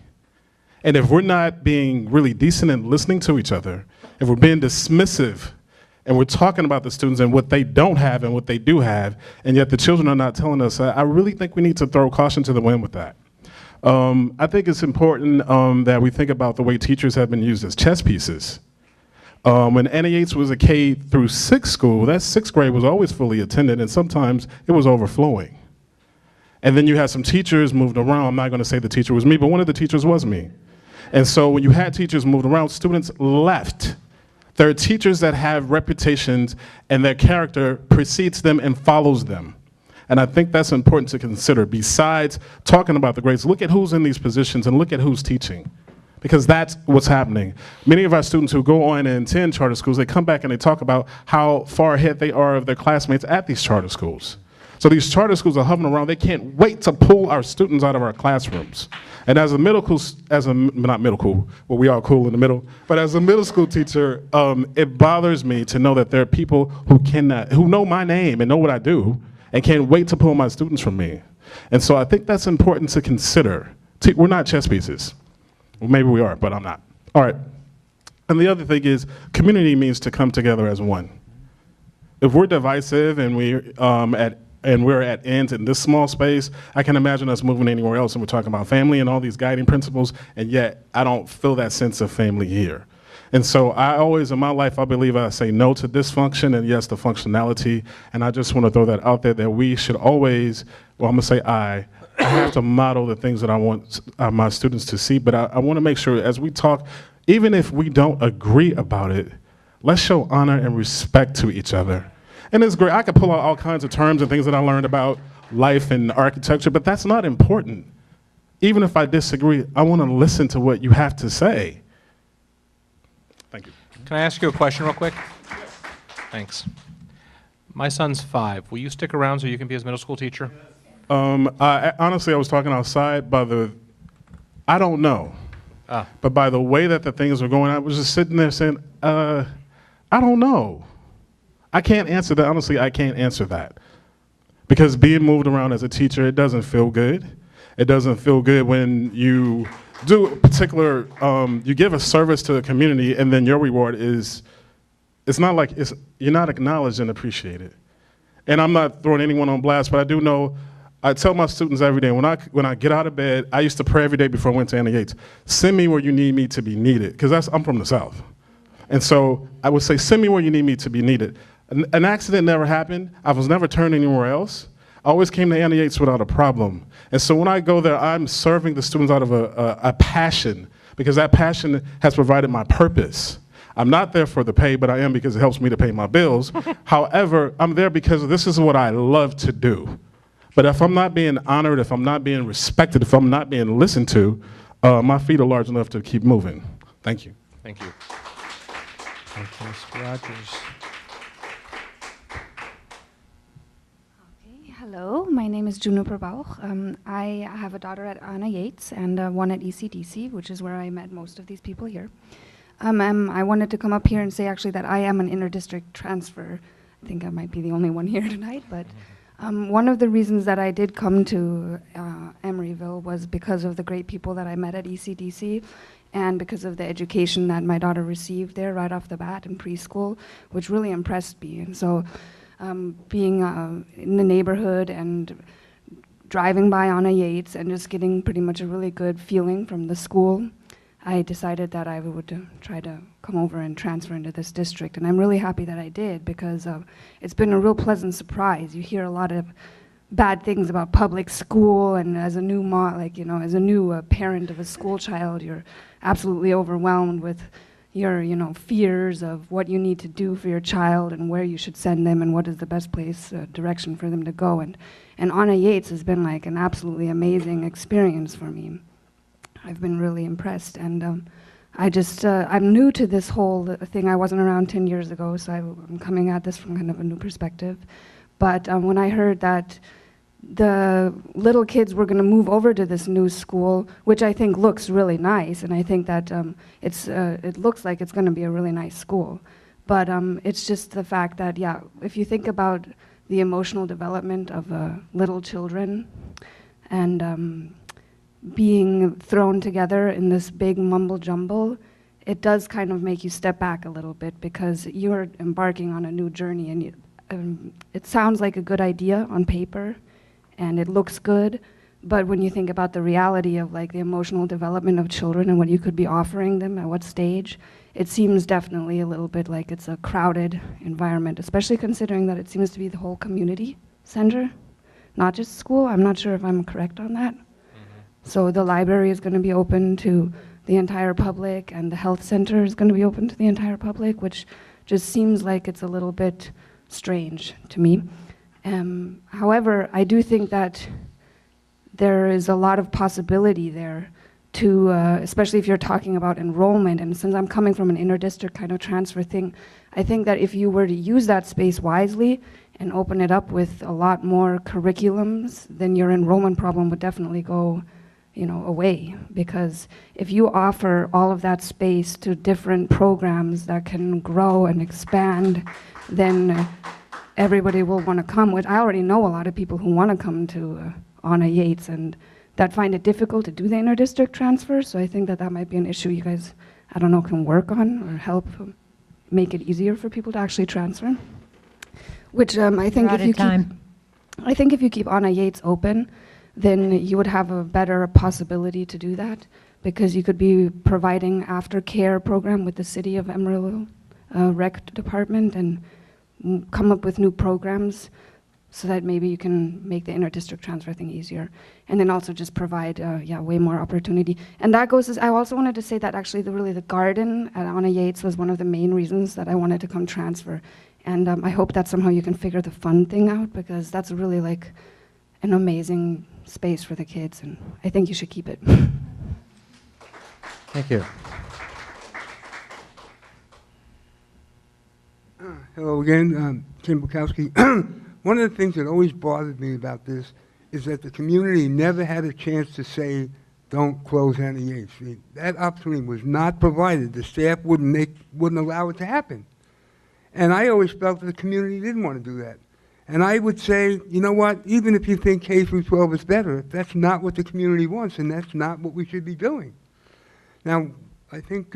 And if we're not being really decent and listening to each other, if we're being dismissive, and we're talking about the students and what they don't have and what they do have, and yet the children are not telling us, I really think we need to throw caution to the wind with that. I think it's important that we think about the way teachers have been used as chess pieces. When Anna Yates was a K through 6 school, that 6th grade was always fully attended, and sometimes it was overflowing. And then you had some teachers moved around. I'm not going to say the teacher was me, but one of the teachers was me. And so when you had teachers moved around, students left. There are teachers that have reputations and their character precedes them and follows them. And I think that's important to consider. Besides talking about the grades, look at who's in these positions and look at who's teaching. Because that's what's happening. Many of our students who go on and attend charter schools, they come back and they talk about how far ahead they are of their classmates at these charter schools. So these charter schools are hovering around. They can't wait to pull our students out of our classrooms. And as a middle school, not middle school, well, we are cool in the middle, but as a middle school teacher, it bothers me to know that there are people who know my name and know what I do and can't wait to pull my students from me. And so I think that's important to consider. We're not chess pieces. Well, maybe we are, but I'm not. All right. And the other thing is, community means to come together as one. If we're divisive and we're at ends in this small space, I can imagine us moving anywhere else and we're talking about family and all these guiding principles, and yet I don't feel that sense of family here. And so I always, in my life, I believe I say no to dysfunction and yes to functionality, and I just want to throw that out there that we should always, well, I'm going to say I have to model the things that I want my students to see, but I want to make sure as we talk, even if we don't agree about it, let's show honor and respect to each other. And it's great. I could pull out all kinds of terms and things that I learned about life and architecture, but that's not important. Even if I disagree, I want to listen to what you have to say. Thank you. Can I ask you a question real quick? Yes. Thanks. My son's 5. Will you stick around so you can be his middle school teacher? Honestly, I was talking outside I don't know. But by the way that the things were going, I was just sitting there saying, I don't know. I can't answer that. Honestly, I can't answer that. Because being moved around as a teacher, it doesn't feel good. It doesn't feel good when you do a particular, you give a service to the community and then your reward is, it's not like, you're not acknowledged and appreciated. And I'm not throwing anyone on blast, but I do know, I tell my students every day, when I get out of bed, I used to pray every day before I went to Anna Yates, send me where you need me to be needed, because I'm from the South. And so I would say, send me where you need me to be needed. An accident never happened. I was never turned anywhere else. I always came to Anna Yates without a problem. And so when I go there, I'm serving the students out of a passion, because that passion has provided my purpose. I'm not there for the pay, but I am because it helps me to pay my bills. However, I'm there because this is what I love to do. But if I'm not being honored, if I'm not being respected, if I'm not being listened to, my feet are large enough to keep moving. Thank you. Thank you. Thank you, Mr. Rogers. Hello, my name is Juniper Bauch. I have a daughter at Anna Yates and one at ECDC, which is where I met most of these people here. I wanted to come up here and say actually that I am an inter-district transfer. I think I might be the only one here tonight, but one of the reasons that I did come to Emeryville was because of the great people that I met at ECDC and because of the education that my daughter received there right off the bat in preschool, which really impressed me. And so being in the neighborhood and driving by Anna Yates and just getting pretty much a really good feeling from the school, I decided that I would try to come over and transfer into this district. And I'm really happy that I did, because it's been a real pleasant surprise. You hear a lot of bad things about public school, and as a new as a new parent of a school child, you're absolutely overwhelmed with your fears of what you need to do for your child and where you should send them and what is the best place direction for them to go. And Anna Yates has been like an absolutely amazing experience for me. I've been really impressed, and I'm new to this whole thing. I wasn't around 10 years ago, so I'm coming at this from kind of a new perspective. But when I heard that the little kids were going to move over to this new school, which I think looks really nice, and I think that it looks like it's going to be a really nice school. But it's just the fact that, yeah, if you think about the emotional development of little children and being thrown together in this big mumble jumble, it does kind of make you step back a little bit, because you're embarking on a new journey, and it sounds like a good idea on paper, and it looks good, but when you think about the reality of like the emotional development of children and what you could be offering them at what stage, it seems definitely a little bit like it's a crowded environment, especially considering that it seems to be the whole community center, not just school. I'm not sure if I'm correct on that. So the library is going to be open to the entire public, and the health center is going to be open to the entire public, which just seems like it's a little bit strange to me. However, I do think that there is a lot of possibility there to, especially if you're talking about enrollment, and since I'm coming from an inter-district kind of transfer thing, I think that if you were to use that space wisely and open it up with a lot more curriculums, then your enrollment problem would definitely go away. Because if you offer all of that space to different programs that can grow and expand, then everybody will want to come. Which I already know a lot of people who want to come to Anna Yates, and that find it difficult to do the inter-district transfer. So I think that might be an issue you guys, I don't know, can work on or help make it easier for people to actually transfer. Which I think if you keep Anna Yates open, then you would have a better possibility to do that, because you could be providing aftercare program with the city of Emeryville rec department and come up with new programs so that maybe you can make the inter-district transfer thing easier. And then also just provide way more opportunity. And that goes, I also wanted to say that actually the garden at Anna Yates was one of the main reasons that I wanted to come transfer. And I hope that somehow you can figure the fun thing out, because that's really like an amazing space for the kids, and I think you should keep it. Thank you. Hello again, Tim Bukowski. One of the things that always bothered me about this is that the community never had a chance to say, don't close Anna Yates. That opportunity was not provided. The staff wouldn't allow it to happen. And I always felt that the community didn't want to do that. And I would say, you know what, even if you think K through 12 is better, that's not what the community wants, and that's not what we should be doing. Now, I think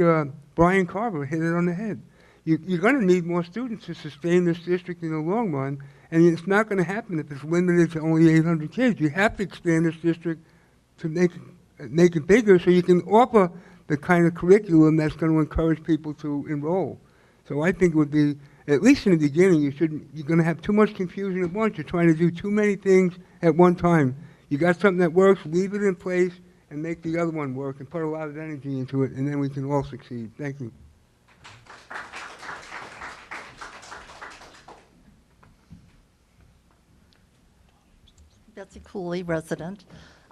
Brian Carver hit it on the head. You're going to need more students to sustain this district in the long run, and it's not going to happen if it's limited to only 800 kids. You have to expand this district to make it bigger so you can offer the kind of curriculum that's going to encourage people to enroll. So I think it would be, at least in the beginning, you're going to have too much confusion at once. You're trying to do too many things at one time. You got something that works, leave it in place, and make the other one work, and put a lot of energy into it, and then we can all succeed. Thank you. Betsy Cooley, resident.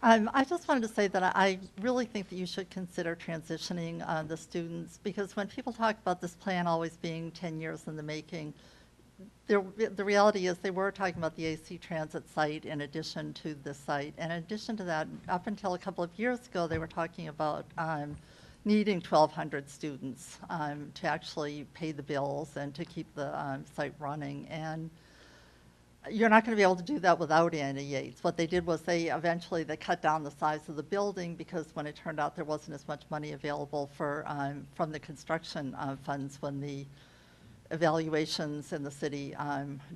I just wanted to say that I really think that you should consider transitioning the students, because when people talk about this plan always being 10 years in the making, the reality is they were talking about the AC Transit site in addition to this site. And in addition to that, up until a couple of years ago, they were talking about needing 1,200 students to actually pay the bills and to keep the site running. And you're not going to be able to do that without Anna Yates. What they did was they cut down the size of the building, because when it turned out there wasn't as much money available for from the construction funds when the evaluations in the city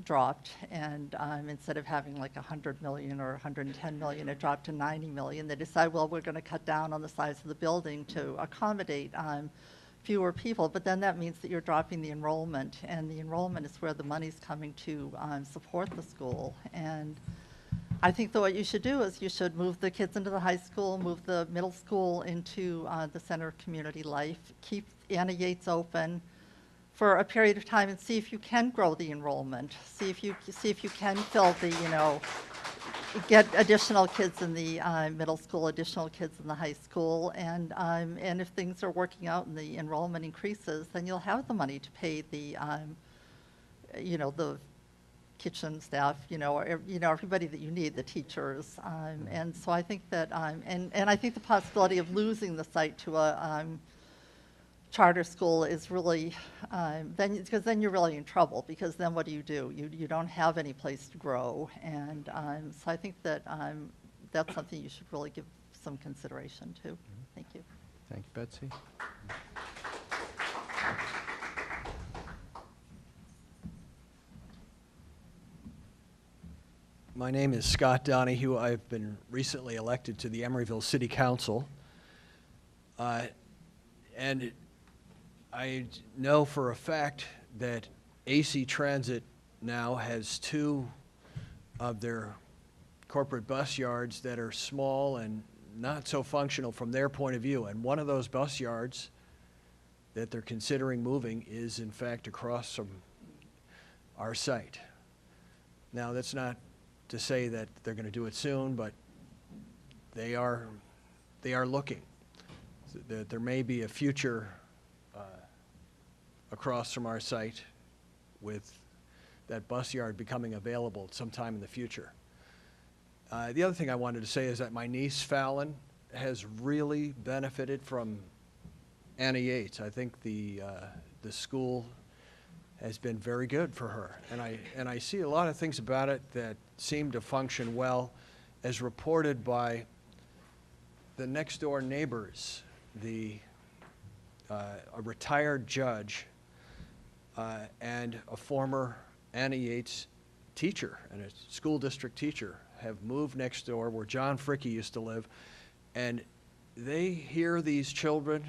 dropped, and instead of having like 100 million or 110 million, it dropped to 90 million. They decide, well, we're going to cut down on the size of the building to accommodate fewer people, but then that means that you're dropping the enrollment, and the enrollment is where the money's coming to support the school. And I think that what you should do is you should move the kids into the high school, move the middle school into the center of community life, keep Anna Yates open for a period of time and see if you can grow the enrollment, see if you can fill the, get additional kids in the middle school, additional kids in the high school, and if things are working out and the enrollment increases, then you'll have the money to pay the, the kitchen staff, everybody that you need, the teachers, and so I think that, and I think the possibility of losing the site to a charter school is really, because then you're really in trouble, because then what do? You don't have any place to grow, and so I think that that's something you should really give some consideration to. Thank you. Thank you, Betsy. My name is Scott Donahue. I've been recently elected to the Emeryville City Council. And I know for a fact that AC Transit now has 2 of their corporate bus yards that are small and not so functional from their point of view. And one of those bus yards that they're considering moving is in fact across from our site. Now, that's not to say that they're going to do it soon, but they are looking. That there may be a future across from our site with that bus yard becoming available sometime in the future. The other thing I wanted to say is that my niece Fallon has really benefited from Anna Yates. I think the school has been very good for her, and I see a lot of things about it that seem to function well, as reported by the next door neighbors, a retired judge and a former Anna Yates teacher and a school district teacher have moved next door where John Fricke used to live, and they hear these children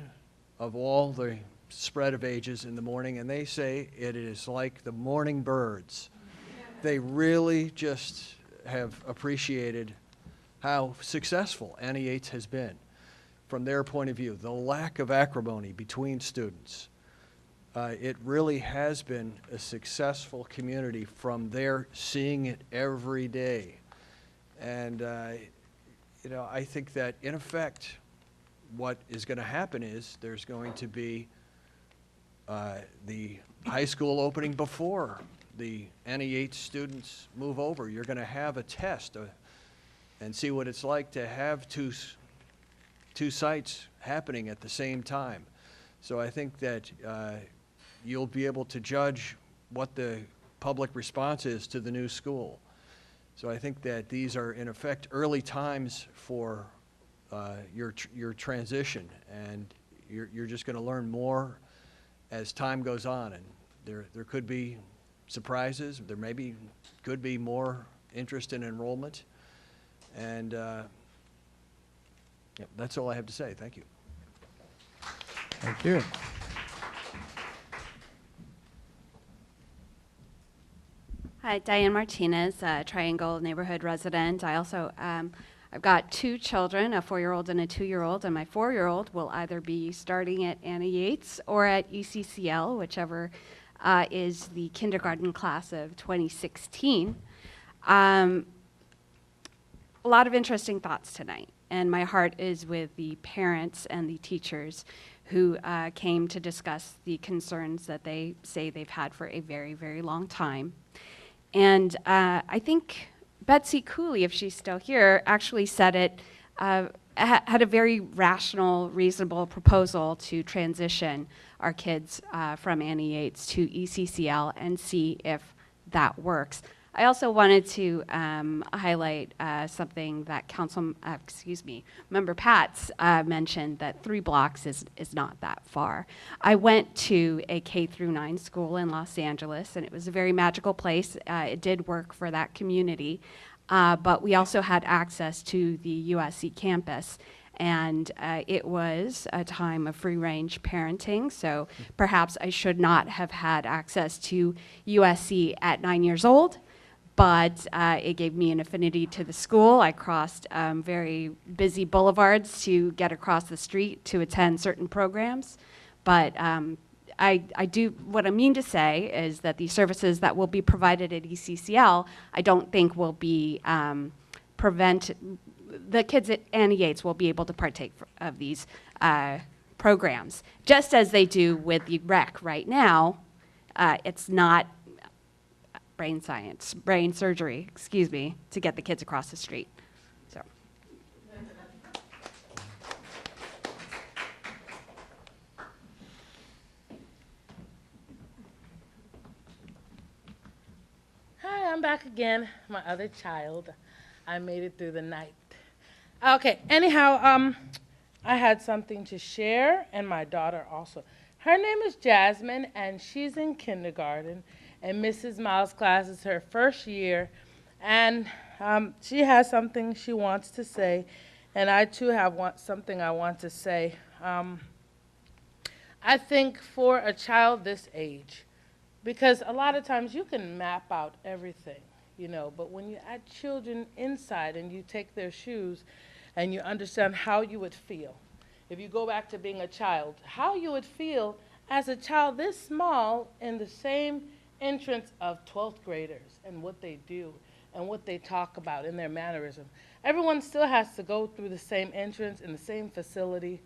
of all the spread of ages in the morning, and they say it is like the morning birds. They really just have appreciated how successful Anna Yates has been from their point of view, the lack of acrimony between students. It really has been a successful community from their seeing it every day. And I think that in effect, what is going to happen is there's going to be the high school opening before the Anna Yates students move over. You're going to have a test and see what it's like to have two sites happening at the same time. So I think that you'll be able to judge what the public response is to the new school. So I think that these are, in effect, early times for your transition, and you're just going to learn more as time goes on, and there could be surprises. There could be more interest in enrollment, and that's all I have to say. Thank you. Thank you. Hi, Diane Martinez, Triangle neighborhood resident. I also, I've got 2 children, a 4-year-old and a 2-year-old, and my 4-year-old will either be starting at Anna Yates or at ECCL, whichever is the kindergarten class of 2016. A lot of interesting thoughts tonight, and my heart is with the parents and the teachers who came to discuss the concerns that they say they've had for a very, very long time. And I think Betsy Cooley, if she's still here, actually said it, had a very rational, reasonable proposal to transition our kids from Anna Yates to ECCL and see if that works. I also wanted to highlight something that Member Patz mentioned, that 3 blocks is not that far. I went to a K-9 school in Los Angeles, and it was a very magical place. It did work for that community, but we also had access to the USC campus. And it was a time of free-range parenting, so perhaps I should not have had access to USC at 9 years old, but it gave me an affinity to the school. I crossed very busy boulevards to get across the street to attend certain programs. But what I mean to say is that the services that will be provided at ECCL, I don't think will be the kids at Annie Yates will be able to partake of these programs, just as they do with the rec right now. It's not brain surgery, to get the kids across the street. So. Hi, I'm back again, my other child. I made it through the night. Okay, anyhow, I had something to share, and my daughter also. Her name is Jasmine, and she's in kindergarten, and Mrs. Miles' class is her first year, and she has something she wants to say, and I too have something I want to say. I think for a child this age, because a lot of times you can map out everything, you know, but when you add children inside and you take their shoes and you understand how you would feel, if you go back to being a child, how you would feel as a child this small in the same entrance of 12th graders and what they do and what they talk about in their mannerism. Everyone still has to go through the same entrance in the same facility.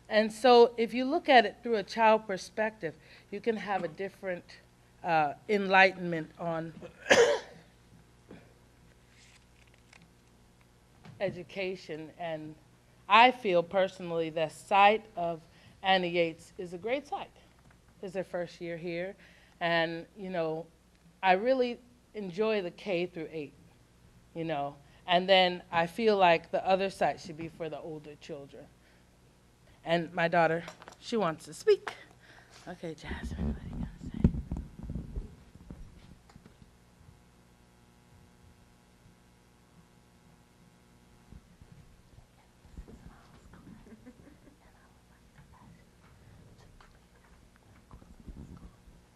And so if you look at it through a child perspective, you can have a different enlightenment on education. And I feel personally that site of Annie Yates is a great site. It's their first year here. And, you know, I really enjoy the K-8, you know. And then I feel like the other site should be for the older children. And my daughter, she wants to speak. Okay, Jasmine, what are you going to say?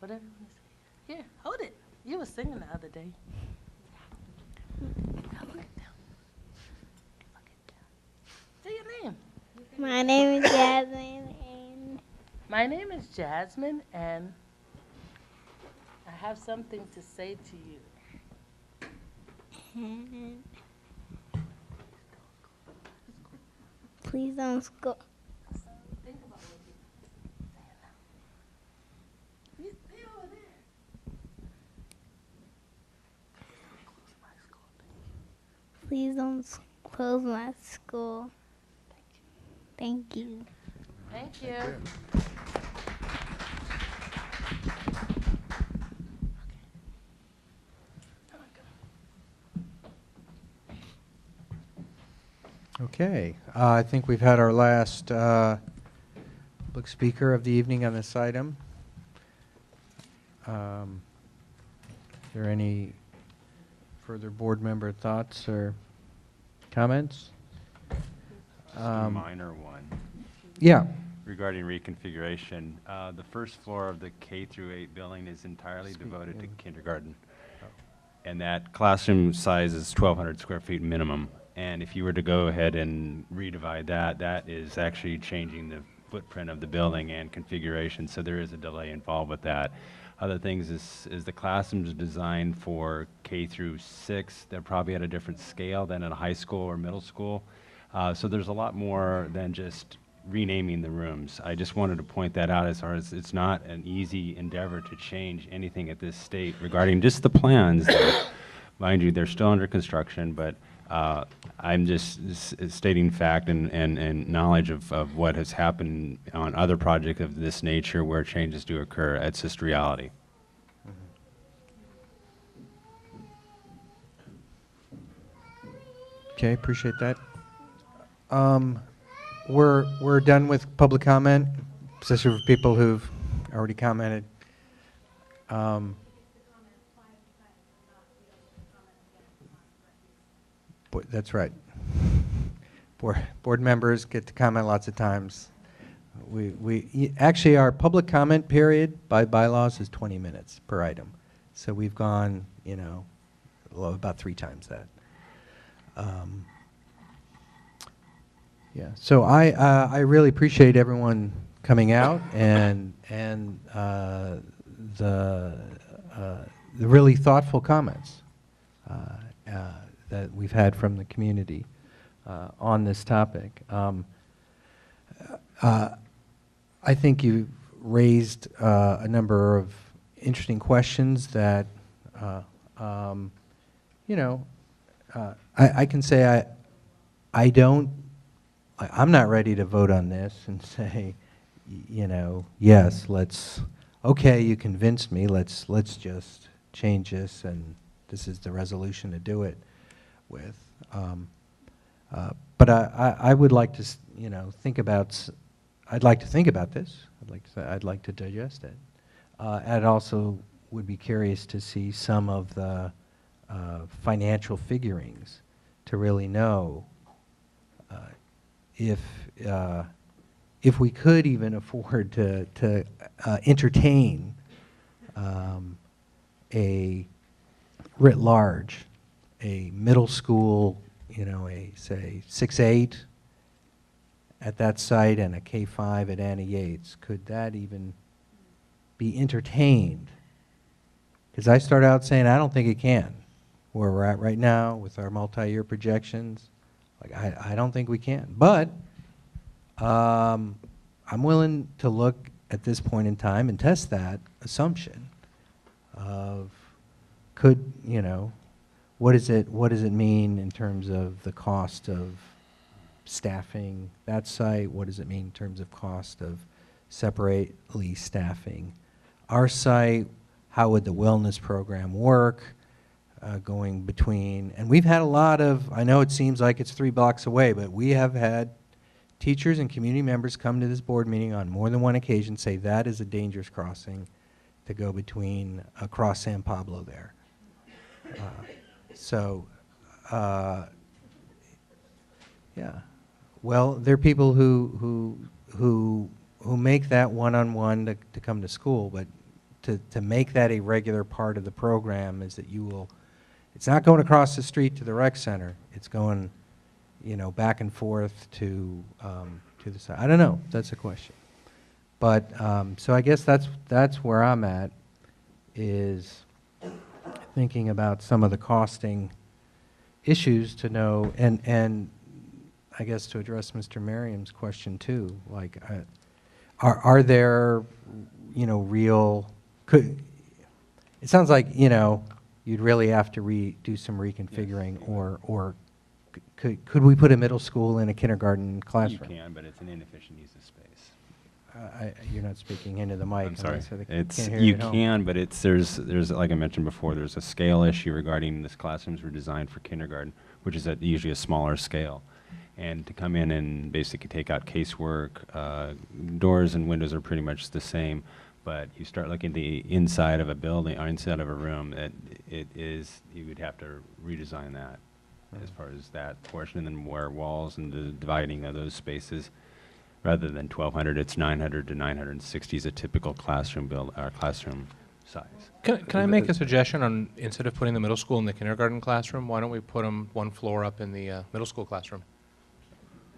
Whatever you want to say. Here, hold it. You were singing the other day. Say your name. My name is Jasmine, and my name is Jasmine, and I have something to say to you. Please don't scold. Think about what you're saying now. Stay over there. Please don't close my school. Thank you. Thank you. Okay, I think we've had our last public speaker of the evening on this item. Are there any further board member thoughts or comments? Just a minor one. Yeah. Regarding reconfiguration, the first floor of the K-8 building is entirely devoted to kindergarten. And that classroom size is 1,200 square feet minimum. And if you were to go ahead and redivide that, that is actually changing the footprint of the building and configuration, so there is a delay involved with that. Other things is the classrooms designed for K-6. They're probably at a different scale than at a high school or middle school. So there's a lot more than just renaming the rooms. I just wanted to point that out as far as it's not an easy endeavor to change anything at this state regarding just the plans. That, mind you, they're still under construction, but I'm just stating fact and knowledge of what has happened on other projects of this nature where changes do occur. It's just reality. Okay, appreciate that. We're done with public comment, especially for people who've already commented. That's right. Board members get to comment lots of times. Actually, our public comment period by bylaws is 20 minutes per item. So we've gone, about 3 times that. Yeah. So I really appreciate everyone coming out and the really thoughtful comments that we've had from the community on this topic. I think you've raised a number of interesting questions that, I can say I'm not ready to vote on this and say, yes, okay, you convinced me, let's just change this and this is the resolution to do it with. But I would like to, think about, I'd like to think about this. I'd like to digest it. I'd also would be curious to see some of the financial figurings to really know if we could even afford to entertain a writ large, a middle school, a say 6-8 at that site and a K-5 at Annie Yates. Could that even be entertained? Because I started out saying I don't think it can. Where we're at right now with our multi-year projections, I don't think we can. But I'm willing to look at this point in time and test that assumption of what does it mean in terms of the cost of staffing that site? What does it mean in terms of cost of separately staffing our site? How would the wellness program work? Going between, and we've had a lot of, I know it seems like it's 3 blocks away, but we have had teachers and community members come to this board meeting on more than one occasion say that is a dangerous crossing to go between across San Pablo there. Yeah. Well, there are people who make that one-on-one to come to school, but to make that a regular part of the program is that you will. It's not going across the street to the rec center. It's going, back and forth to the side. I don't know. That's a question. But so I guess that's where I'm at, is thinking about some of the costing issues to know, and I guess to address Mr. Merriam's question too. Like, are there, real? It sounds like you'd really have to do some reconfiguring, or could we put a middle school in a kindergarten classroom? You can, but it's an inefficient use of space. You're not speaking into the mic. I'm sorry. So You can, but there's like I mentioned before, there's a scale issue regarding this classrooms were designed for kindergarten, which is at usually a smaller scale. And to come in and basically take out casework, doors and windows are pretty much the same. But you start looking at the inside of a building or inside of a room, you would have to redesign that as far as that portion, and then where walls and the dividing of those spaces. Rather than 1,200, it's 900 to 960 is a typical classroom classroom size. Can I make a suggestion on, instead of putting the middle school in the kindergarten classroom, why don't we put them one floor up in the middle school classroom?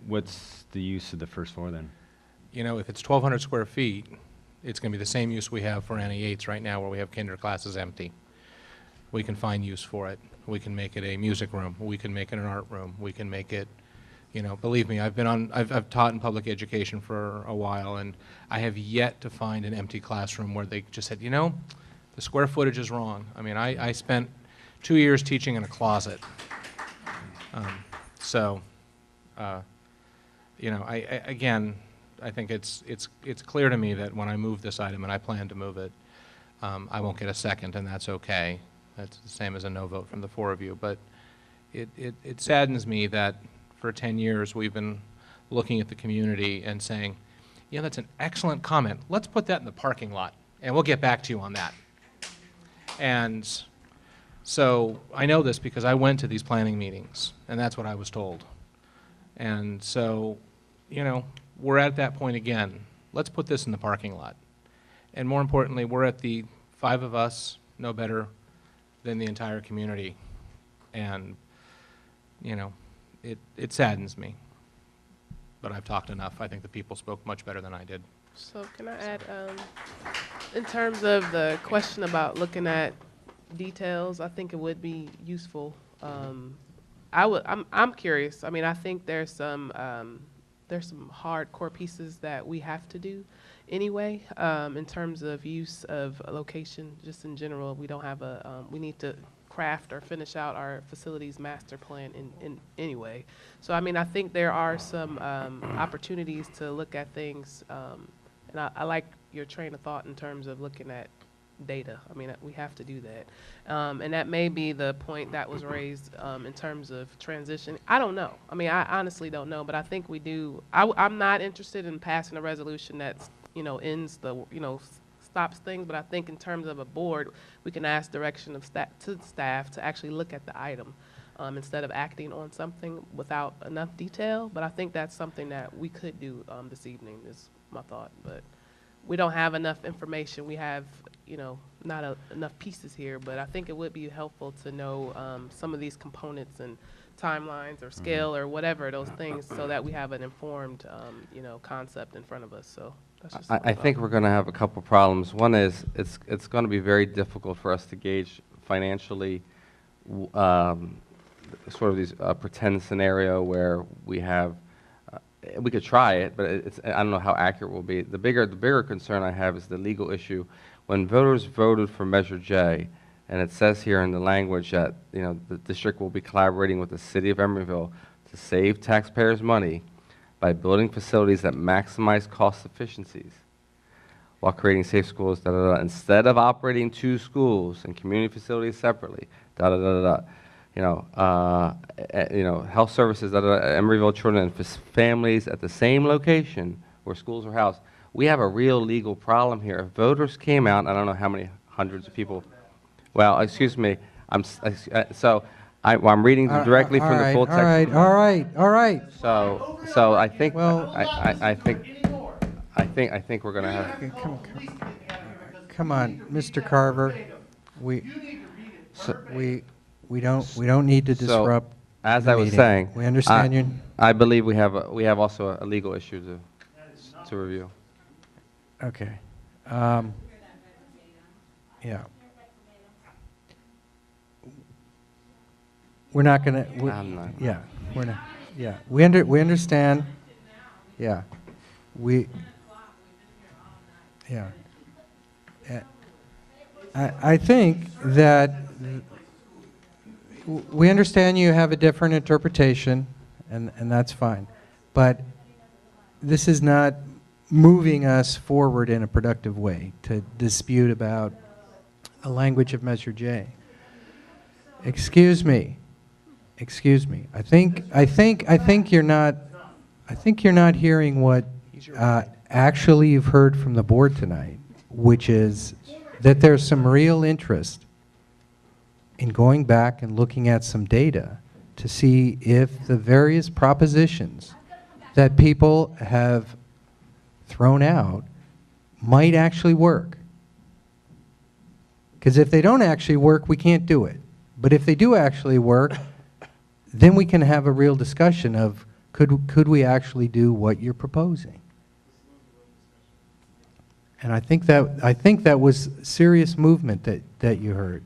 What's the use of the first floor then? If it's 1,200 square feet, it's going to be the same use we have for Annie Yates right now, where we have kinder classes empty. We can find use for it. We can make it a music room. We can make it an art room. We can make it, believe me, I've taught in public education for a while, and I have yet to find an empty classroom where they just said, the square footage is wrong. I mean, I spent 2 years teaching in a closet. I think it's clear to me that when I move this item, and I plan to move it, I won't get a second, and that's okay. That's the same as a no vote from the 4 of you. But it saddens me that for 10 years we've been looking at the community and saying, yeah, that's an excellent comment. Let's put that in the parking lot, and we'll get back to you on that. And so I know this because I went to these planning meetings, and that's what I was told. And so, you know, we're at that point again. Let's put this in the parking lot. And more importantly, we're at the 5 of us know better than the entire community. And, you know, it saddens me. But I've talked enough. I think the people spoke much better than I did. So can I add, in terms of the question about looking at details, I think it would be useful. I'm curious. I mean, I think there's some hardcore pieces that we have to do anyway, in terms of use of a location. Just in general, we don't have we need to craft or finish out our facilities master plan in anyway. So I mean, I think there are some opportunities to look at things, and I like your train of thought in terms of looking at data. I mean, we have to do that. And that may be the point that was raised in terms of transition. I don't know. I mean, I honestly don't know, but I think we do. I'm not interested in passing a resolution that's, you know, ends the, you know, stops things, but I think in terms of a board, we can ask direction of to staff to actually look at the item instead of acting on something without enough detail. But I think that's something that we could do this evening, is my thought. But we don't have enough information. We have, you know, not enough pieces here, but I think it would be helpful to know some of these components and timelines or scale or whatever, those things, so that we have an informed, you know, concept in front of us. So that's just I think we're going to have a couple problems. One is it's going to be very difficult for us to gauge financially sort of these pretend scenario where we have we could try it, but I don't know how accurate it will be. The bigger concern I have is the legal issue. When voters voted for Measure J, and it says here in the language that, you know, the district will be collaborating with the city of Emeryville to save taxpayers money by building facilities that maximize cost efficiencies while creating safe schools, da, da, da. Instead of operating 2 schools and community facilities separately, da, da, da, da, da. You know, health services, da, da, da, Emeryville children and families at the same location where schools are housed. We have a real legal problem here. If voters came out, I don't know how many hundreds of people. Well, excuse me. I'm reading directly from the full text. All right. So I think, well, I think we're going to have. Okay, come on, Mr. Carver. We don't need to disrupt. So, as the I was meeting. saying, We understand you. I believe we have also a legal issue to review. Okay. Yeah. We're not going to. Yeah. We're not. Yeah. We understand. Yeah. Yeah. I think that we understand you have a different interpretation, and that's fine. But this is not moving us forward in a productive way to dispute about the language of Measure J. Excuse me. I think you're not hearing what actually you've heard from the board tonight, which is that there's some real interest in going back and looking at some data to see if the various propositions that people have thrown out might actually work. Because if they don't actually work, we can't do it. But if they do actually work, then we can have a real discussion of could we actually do what you're proposing. And I think that was serious movement that you heard.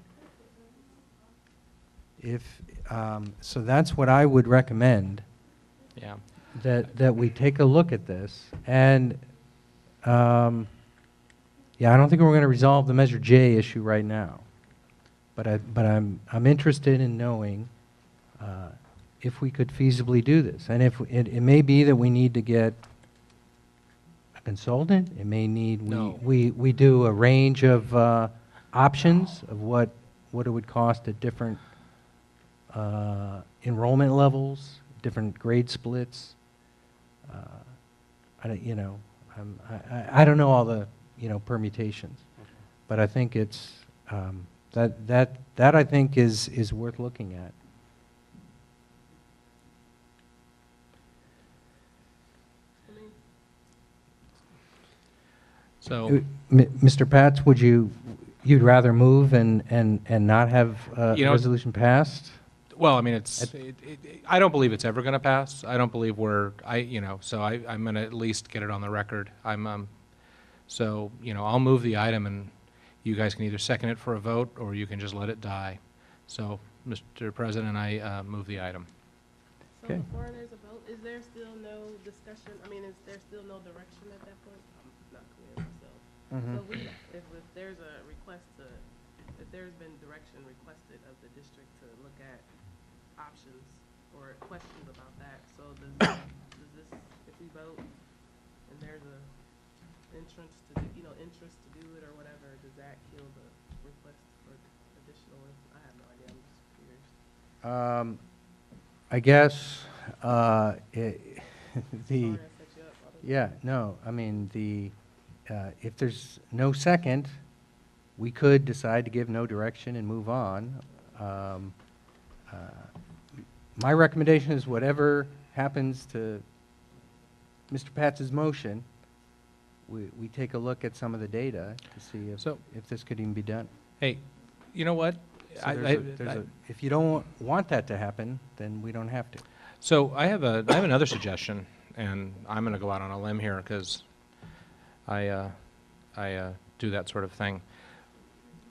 So that's what I would recommend. Yeah. That we take a look at this, and yeah, I don't think we're going to resolve the Measure J issue right now, but I'm interested in knowing if we could feasibly do this, and if it may be that we need to get a consultant. It may need we do a range of options of what it would cost at different enrollment levels, different grade splits. I don't, I don't know all the, permutations, but I think it's, that I think is worth looking at. So, Mr. Patz, you'd rather move and not have a resolution passed? well, I mean, I don't believe it's ever going to pass. I don't believe so I'm going to at least get it on the record. So, I'll move the item, and you guys can either second it for a vote, or you can just let it die. So, Mr. President, I move the item. So Okay. before there's a vote, is there still no discussion? I mean, is there still no direction at that point? I'm not clear myself. So if there's a request if there's been direction requested of the district to look at options or questions about that, so does this, if we vote and there's a interest to do it or whatever, does that kill the request for additional? I have no idea. I'm just curious. I guess if there's no second, we could decide to give no direction and move on. My recommendation is whatever happens to Mr. Patz's motion, we take a look at some of the data to see if this could even be done. Hey, you know what? If you don't want that to happen, then we don't have to. So I have another suggestion, and I'm going to go out on a limb here because I do that sort of thing.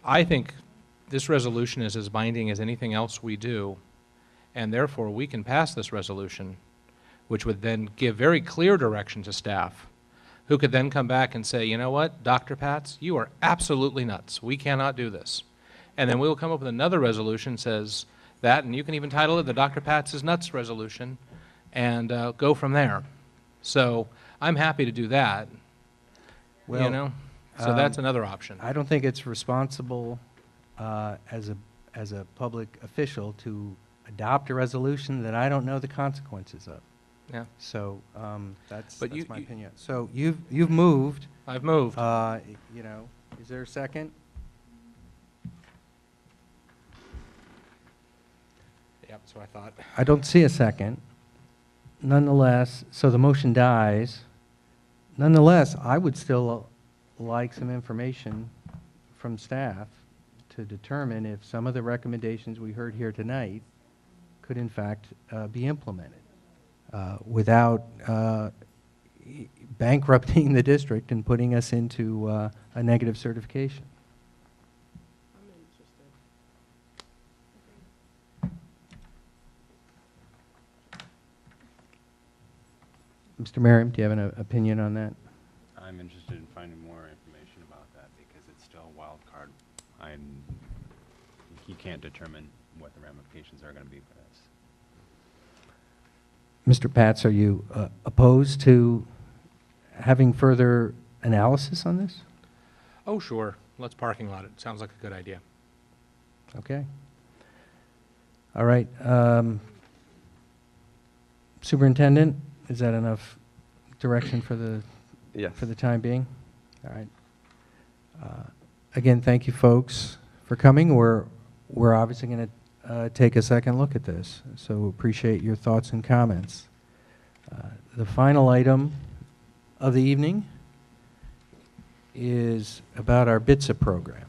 I think this resolution is as binding as anything else we do, and therefore we can pass this resolution, which would then give very clear direction to staff, who could then come back and say, you know what, Dr. Patz, you are absolutely nuts. We cannot do this. And then we will come up with another resolution that says that, and you can even title it the Dr. Patz is Nuts Resolution, and go from there. So I'm happy to do that. Well, so that's another option. I don't think it's responsible as a public official to adopt a resolution that I don't know the consequences of. Yeah. So that's my opinion. So you've moved. I've moved. Is there a second? Yep, that's what I thought. I don't see a second. Nonetheless, so the motion dies. Nonetheless, I would still like some information from staff to determine if some of the recommendations we heard here tonight could in fact be implemented without bankrupting the district and putting us into a negative certification. Mr. Merriam, do you have an opinion on that? I'm interested in finding more information about that because it's still a wild card. You can't determine what the ramifications are going to be for this. Mr. Patz, are you opposed to having further analysis on this? Oh, sure. Let's parking lot it. Sounds like a good idea. Okay. All right. Superintendent, is that enough direction for the for the time being? All right. Again, thank you, folks, for coming. We're obviously going to take a second look at this, so appreciate your thoughts and comments. The final item of the evening is about our BITSA program.